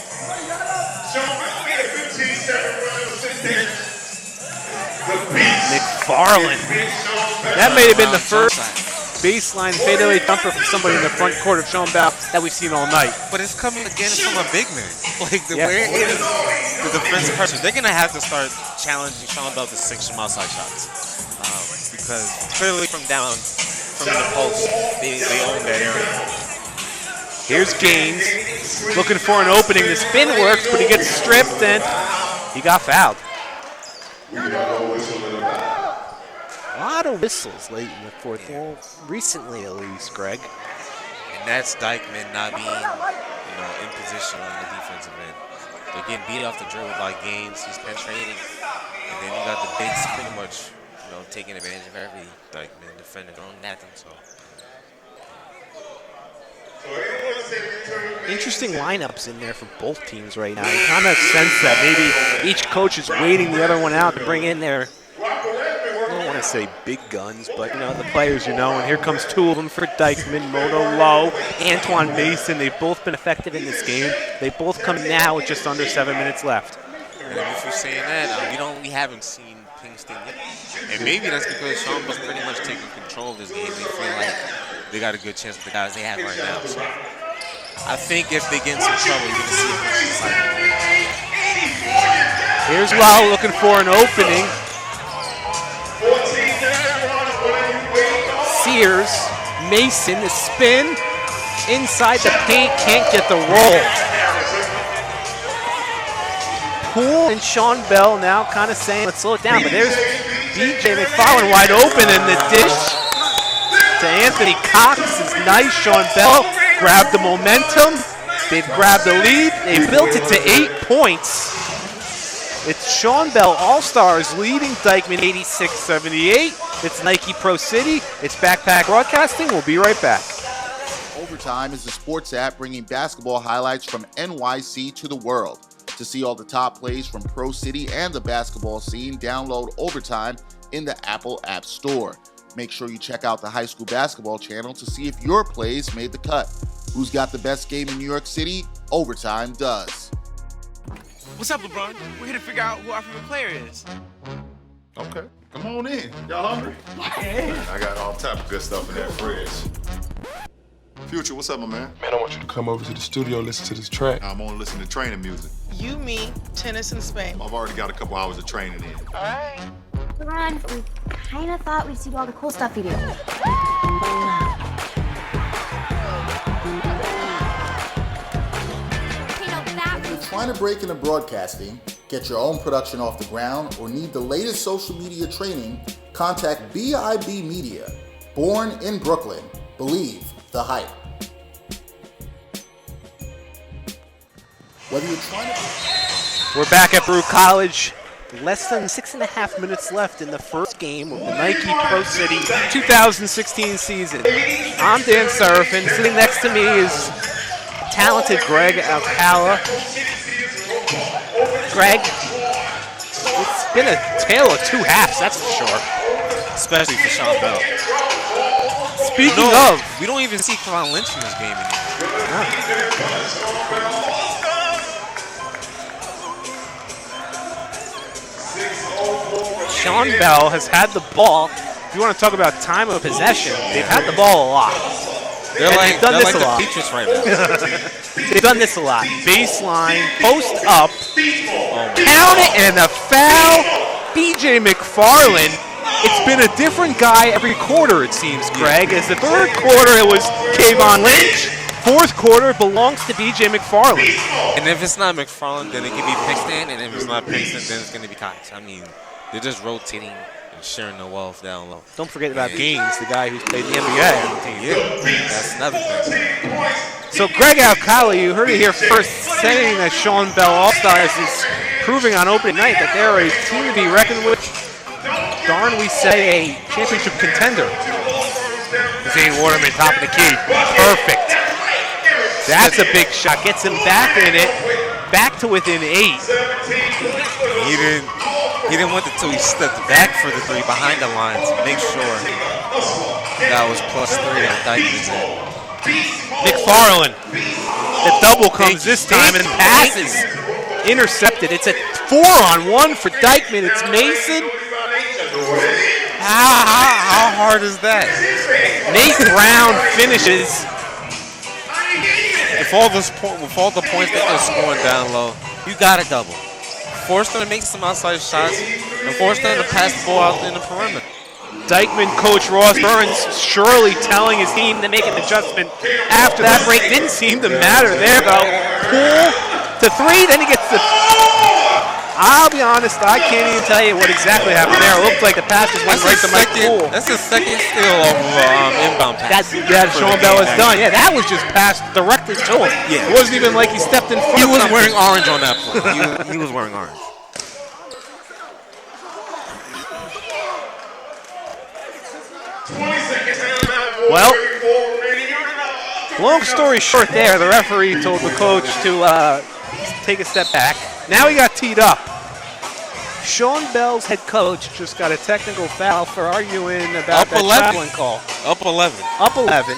McFarland. That may have been the first baseline fadeaway jumper from somebody in the front court of Sean Bell that we've seen all night. But it's coming again from a big man. Like the way it is, the defensive pressure, they're going to have to start challenging Sean Bell to sink some outside shots. Because clearly from the post, they own that area. Here's Gaines looking for an opening. The spin works, but he gets stripped and he got fouled. A lot of whistles late in the fourth. Well, recently at least, Greg. And that's Dyckman not being, in position on the defensive end. They're getting beat off the dribble by Gaines. He's penetrating, and then you got the bigs pretty much, taking advantage of every Dyckman defender throwing at them. So. Interesting lineups in there for both teams right now. You kind of sense that maybe each coach is waiting the other one out to bring in their, I don't want to say big guns, but the players and here comes two of them for Dyckman, Moto Lowe, Antoine Mason. They've both been effective in this game. They both come now with just under 7 minutes left. And if you're saying that, we haven't seen Kingston yet. And maybe that's because Sean was pretty much taking control of this game. They feel like they got a good chance with the guys they have right now. So I think if they get in some trouble, you're going to see it inside. Here's Lowe looking for an opening. Sears, Mason, the spin, inside the paint, can't get the roll. Poole and Sean Bell now kind of saying, let's slow it down, but there's BJ McFarland wide open, and the dish to Anthony Cox is nice. Sean Bell grabbed the momentum. They've grabbed the lead. They built it to 8 points. It's Sean Bell All-Stars leading Dyckman 86-78. It's Nike Pro City. It's Backpack Broadcasting. We'll be right back. Overtime is the sports app bringing basketball highlights from NYC to the world. To see all the top plays from Pro City and the basketball scene, download Overtime in the Apple App Store. Make sure you check out the high school basketball channel to see if your plays made the cut. Who's got the best game in New York City? Overtime does. What's up, LeBron? We're here to figure out who our favorite player is. Okay, come on in. Y'all hungry? Yeah. I got all type of good stuff in that fridge. Future, what's up, my man? Man, I want you to come over to the studio, listen to this track. I'm gonna listen to training music. You, me, tennis, and Spain. I've already got a couple hours of training in. All right. Ron, we kind of thought we'd see all the cool stuff you do. If you're trying to break into broadcasting, get your own production off the ground, or need the latest social media training, contact BIB Media. Born in Brooklyn. Believe the hype. Whether you're trying to... We're back at Baruch College. Less than 6.5 minutes left in the first game of the Nike Pro City 2016 season. I'm Dan Serafin. Sitting next to me is talented Greg Alcala. Greg, it's been a tale of two halves, that's for sure. Especially for Sean Bell. Speaking of, we don't even see Kevon Lynch in this game anymore. Sean Bell has had the ball if you want to talk about time of possession, they've had the ball a lot. They're like the Patriots right now. They've done this a lot. Baseline, post up, count it, and a foul. B.J. McFarland. It's been a different guy every quarter, it seems, Greg. As the third quarter, it was Kayvon Lynch. Fourth quarter, it belongs to B.J. McFarland. And if it's not McFarland, then it can be Pixton. And if it's not Pixton, then it's going to be Cox. I mean, they're just rotating and sharing the wealth down low. Don't forget about Gaines, the guy who's played the NBA on the team. Yeah, that's another thing. So Greg Alcala, you heard it here first, saying that Sean Bell All-Stars is proving on opening night that they're a team to be reckoned with. Darn, we say a championship contender. Zane Waterman, top of the key. Perfect. That's a big shot. Gets him back in it. Back to within 8. He didn't want it till he stepped back for the 3 behind the lines to make sure that was +3 on Dyckman's end. McFarland. The double comes this time and passes. Intercepted. It's a 4-on-1 for Dyckman. It's Mason. How hard is that? Nate Brown finishes. With all the points that they're scoring down low, you got to double. Force them to make some outside shots and force them to pass the ball out in the perimeter. Dyckman coach Ross Burns surely telling his team to make an adjustment after that break. Didn't seem to matter there, though. Poole to 3, then he gets the... I'll be honest, I can't even tell you what exactly happened there. It looked like the pass just went right to Mike Poole. That's the second steal of inbound pass. That Sean Bell has done. Yeah, that was just passed directly to him. Yeah. It wasn't even like he stepped in front. He was wearing orange on that play. He was wearing orange. Well, long story short there, the referee told the coach to take a step back. Now he got teed up. Sean Bell's head coach just got a technical foul for arguing about that traveling call. Up 11. Up 11.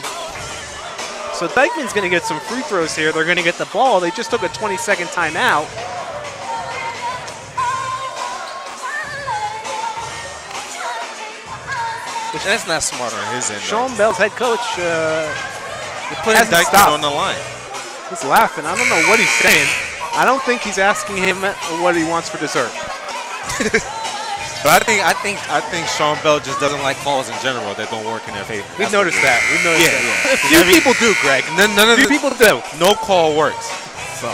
So Dyckman's going to get some free throws here. They're going to get the ball. They just took a 20-second timeout. That's not smart on his end. Sean Bell's head coach putting Dyckman on the line. He's laughing. I don't know what he's saying. I don't think he's asking him what he wants for dessert. But I think Sean Bell just doesn't like calls in general that don't work in their favor. We've noticed that. Yeah. A few people do, Greg. None of few people do. No call works. So,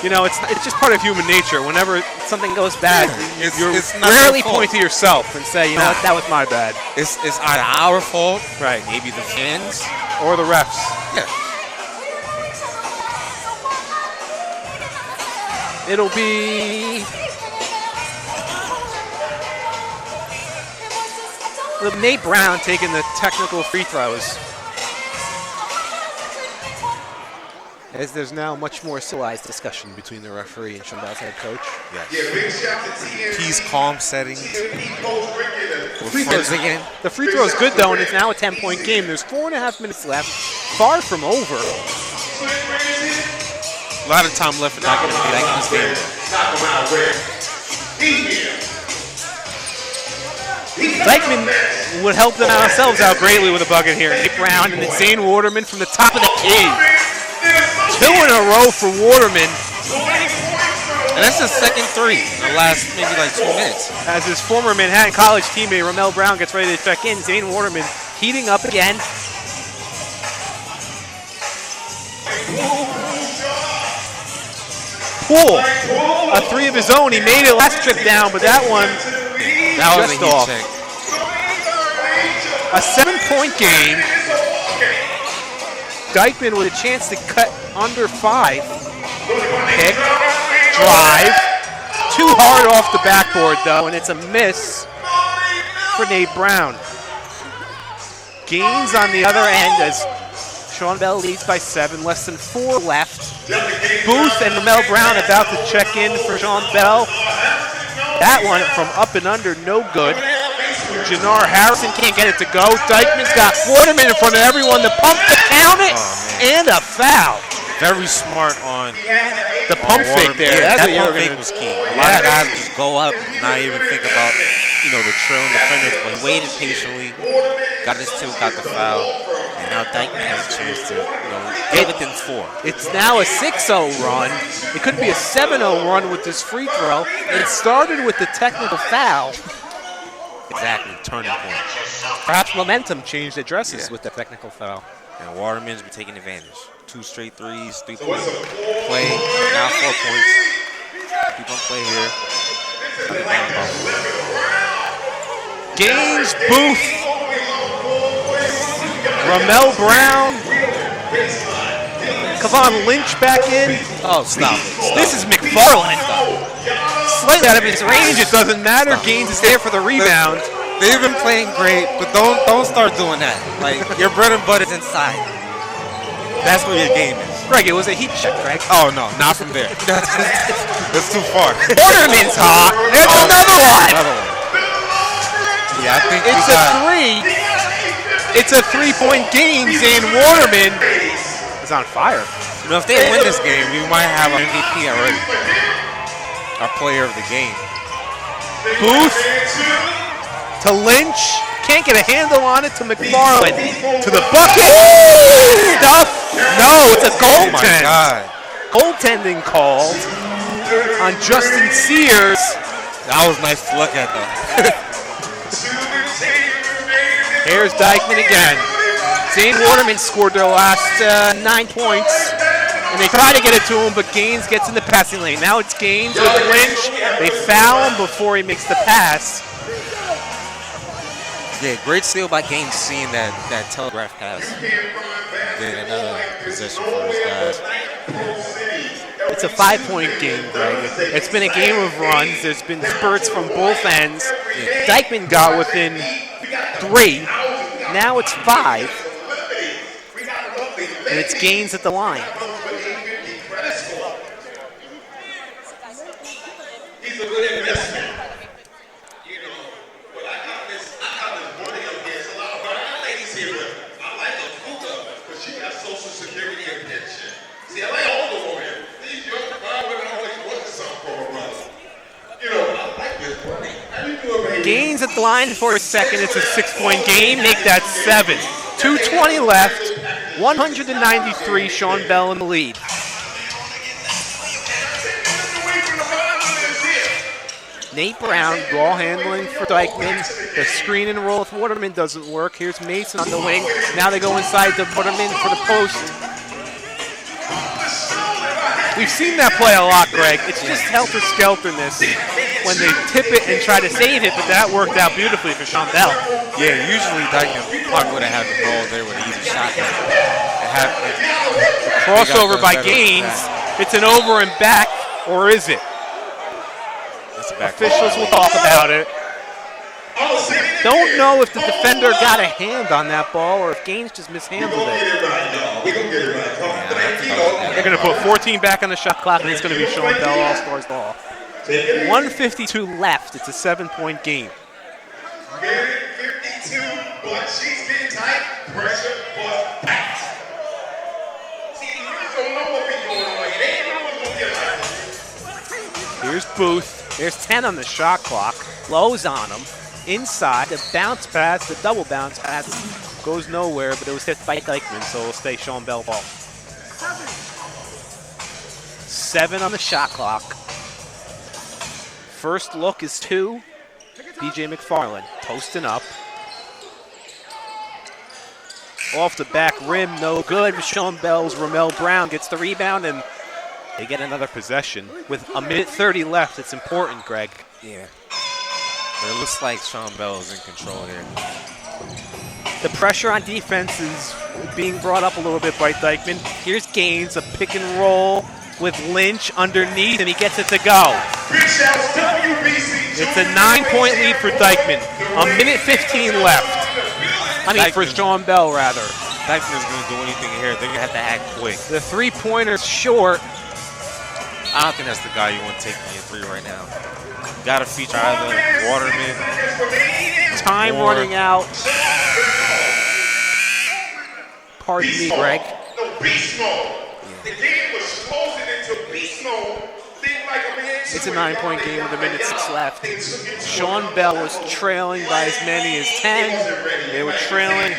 you know, it's just part of human nature. Whenever something goes bad, you rarely point to yourself and say, you know what, that was my bad. It's either our fault, right? Maybe the fans or the refs. Yeah. It'll be Nate Brown taking the technical free throws. As there's now much more civilized discussion between the referee and Sean Bell's head coach. Yes. He's calm settings. The free throw is good, though, and it's now a 10-point game. There's 4.5 minutes left. Far from over. A lot of time left for Dyckman's game. Dyckman would help themselves out greatly with a bucket here. Nate Brown and then Zane Waterman from the top of the key. 2 in a row for Waterman. And that's his second 3 in the last maybe like 2 minutes. As his former Manhattan College teammate Ramel Brown gets ready to check in, Zane Waterman heating up again. Poole, a 3 of his own. He made it last trip down, but that one was just a off. check. A 7-point game. Dyckman with a chance to cut under 5. Pick, drive. Too hard off the backboard, though, and it's a miss for Nate Brown. Gaines on the other end as Sean Bell leads by 7, less than 4 left. Booth and Ramel Brown about to check in for Sean Bell. That one from up and under, no good. Jannar Harrison can't get it to go. Dyckman's got Waterman in front of everyone to pump to count it, and a foul. very smart on the pump fake there. Yeah, That's that what pump fake was key. A lot of guys just go up, not even think about, the trailing defenders, but he waited patiently, got his tilt, got the foul, and now Dyckman has a chance to, get within 4. It's now a 6-0 run. It could be a 7-0 run with this free throw. It started with the technical foul. Exactly, turning point. Perhaps momentum changed addresses with the technical foul. And Waterman's be taking advantage. 2 straight threes, 3-point play, now 4 points. Keep on play here. Gaines, Booth, Ramel Brown, Kevon Lynch back in. Oh, stop it. This is McFarland. Slightly out of his range, it doesn't matter. Gaines is there for the rebound. They've been playing great, but don't start doing that. Like, your bread and butter's inside. That's where your game is. Greg, it was a heat check, Greg. Oh, no, not from there. That's too far. Waterman's hot. There's another one. Yeah, I think it's a 3. It's a 3-point Gaines, and Waterman is on fire. If they win this game, we might have an MVP already. Our player of the game. Booth to Lynch. Can't get a handle on it to McFarland. To the bucket. Stuff. No, it's a goaltend. Oh my God. Goaltending called on Justin Sears. That was nice to look at, though. Here's Dyckman again. Zane Waterman scored their last 9 points. And they try to get it to him, but Gaines gets in the passing lane. Now it's Gaines with Lynch. They foul him before he makes the pass. Yeah, great steal by Gaines seeing that telegraph pass. Then another possession for his guys. It's a 5-point game, Greg. It's been a game of runs. There's been spurts from both ends. Yeah. Dyckman got within 3. Now it's 5. And it's Gaines at the line. He's a good investment. But I got this money up here. It's a lot of ladies here, but I like a cougar because she got Social Security and pension. See, I like older women. These young women always want something from a brother. I like this money. How you doing, baby? Gaines at the line for a second. It's a 6-point game. Make that 7. 2:20 left. 193. Sean Bell in the lead. Nate Brown, ball handling for Dyckman. The screen and roll with Waterman doesn't work. Here's Mason on the wing. Now they go inside to Waterman for the post. We've seen that play a lot, Greg. It's just helter-skelterness when they tip it and try to save it, but that worked out beautifully for Sean Bell. Yeah, usually Dyckman probably would have had the ball there with an easy shot. Crossover by Gaines. It's an over and back, or is it? Officials will talk about it. Don't know if the defender got a hand on that ball or if Gaines just mishandled it. They're going to put 14 back on the shot clock, and it's going to be Sean Bell All-Stars ball. 1:52 left. It's a 7-point game. 52, but she's been tight. Pressure was packed. See, you don't know what be going on. It ain't gonna get like Here's Booth. There's 10 on the shot clock. Lowe's on him. Inside, the bounce pass, the double bounce pass goes nowhere, but it was hit by Dyckman, so it'll stay Sean Bell ball. 7 on the shot clock. First look is 2. BJ McFarland posting up. Off the back rim, no good. Sean Bell's Ramel Brown gets the rebound, and they get another possession. With 1:30 left, it's important, Greg. Yeah. But it looks like Sean Bell is in control here. The pressure on defense is being brought up a little bit by Dyckman. Here's Gaines, a pick and roll with Lynch underneath, and he gets it to go. It's a 9-point lead for Dyckman. 1:15 left. I mean, for Sean Bell, rather. Dyckman's going to do anything here. They're going to have to act quick. The 3-pointer's short. I don't think that's the guy you want taking your 3 right now. You got to feature either Waterman. Time running out. Pardon me, Greg. game was closing into beast mode. It's a 9-point game with 1:06 left. Sean Bell was trailing by as many as 10. They were trailing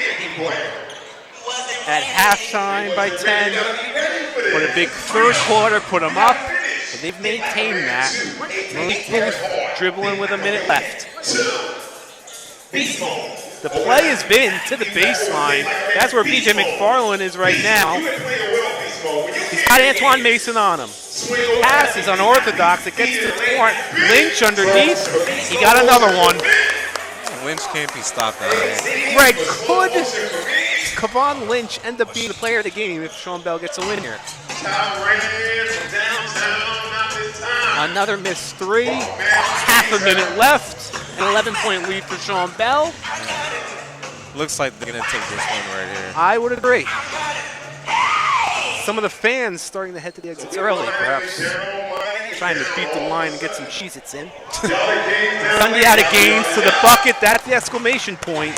at halftime by 10. But a big third quarter put them up. And they've maintained that. Malik dribbling with 1 minute left. The play has been to the baseline. That's where BJ McFarland is right now. He's got Antoine Mason on him. Pass is unorthodox. It gets to the court. Lynch underneath. He got another one. Lynch can't be stopped out of there. Greg, could Kevon Lynch end up being the player of the game if Sean Bell gets a win here? Another missed three. Half a minute left. An 11-point lead for Sean Bell. Looks like they're going to take this one right here. I would agree. Some of the fans starting to head to the exits early, perhaps trying to beat the line and get some Cheez-Its in. Sunday out of gains to the bucket. That's the exclamation point.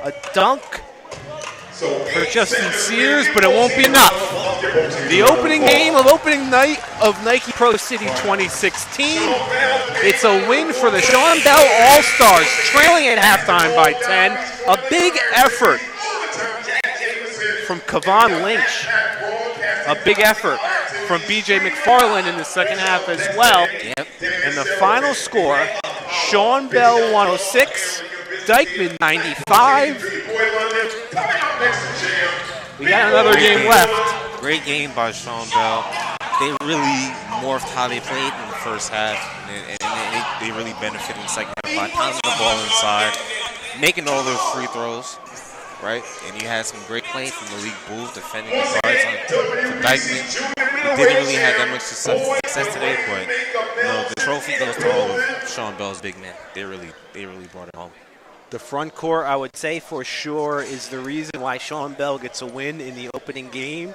A dunk for Justin Sears, but it won't be enough. The opening game of opening night of Nike Pro City 2016. It's a win for the Sean Bell All-Stars, trailing at halftime by 10. A big effort from Kevon Lynch. A big effort from BJ McFarland in the second half as well. Yep. And the final score, Sean Bell 106, Dyckman 95. We got another game left. Great game by Sean Bell. They really morphed how they played in the first half, and they really benefited in the second half by pounding the ball inside, making all those free throws, right? And you had some great play from Malik Booth defending the guards for Dyckman. He didn't really have that much success today, but the trophy goes to all of Sean Bell's big men. They really brought it home. The front court, I would say for sure, is the reason why Sean Bell gets a win in the opening game.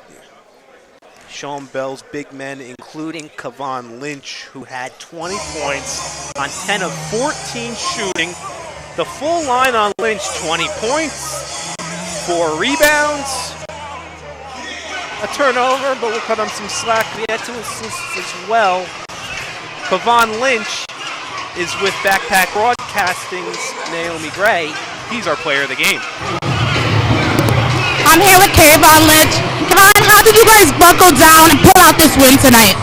Sean Bell's big men, including Kevon Lynch, who had 20 points on 10 of 14 shooting. The full line on Lynch, 20 points, 4 rebounds, a turnover, but we'll cut him some slack. He had 2 assists as well. Kevon Lynch is with Backpack Broadcasting's Naomi Gray. He's our player of the game. I'm here with Kevon Lynch. Kevon, how did you guys buckle down and pull out this win tonight?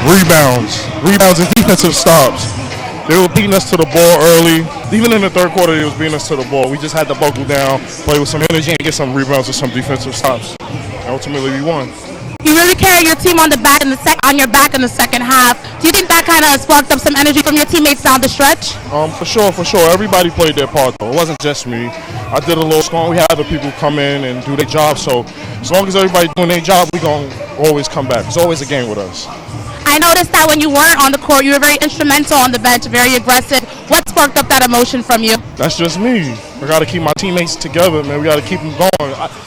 Rebounds and defensive stops. They were beating us to the ball early. Even in the third quarter, they was beating us to the ball. We just had to buckle down, play with some energy, and get some rebounds and some defensive stops. And ultimately, we won. You really carried your team on your back in the second half. Do you think that kind of sparked up some energy from your teammates down the stretch? For sure. Everybody played their part, though. It wasn't just me. I did a little scoring. We had other people come in and do their job. So as long as everybody's doing their job, we're going to always come back. It's always a game with us. I noticed that when you weren't on the court, you were very instrumental on the bench, very aggressive. What sparked up that emotion from you? That's just me. I got to keep my teammates together, man. We got to keep them going.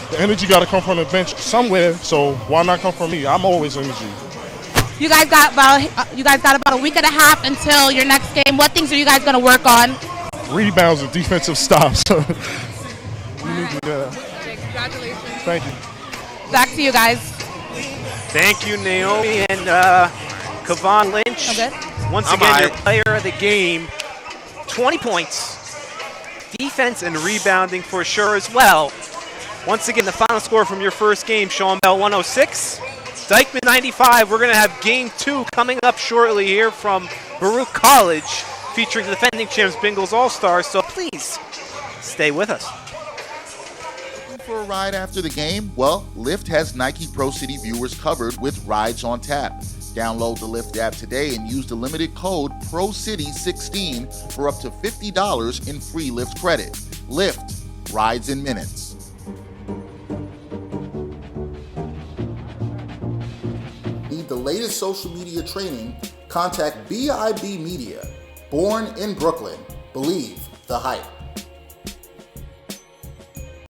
The energy got to come from the bench somewhere, so why not come from me? I'm always energy. You guys got about a week and a half until your next game. What things are you guys going to work on? Rebounds and defensive stops. Congratulations. Thank you. Back to you guys. Thank you, Naomi and Kevon Lynch. Okay. Once again, your player of the game. 20 points. Defense and rebounding for sure as well. Once again, the final score from your first game, Sean Bell 106, Dyckman 95. We're going to have game 2 coming up shortly here from Baruch College, featuring the defending champs Bengals All-Stars. So please, stay with us. For a ride after the game? Well, Lyft has Nike Pro City viewers covered with rides on tap. Download the Lyft app today and use the limited code PROCITY16 for up to $50 in free Lyft credit. Lyft, rides in minutes. Need the latest social media training? Contact BIB Media. Born in Brooklyn. Believe the hype.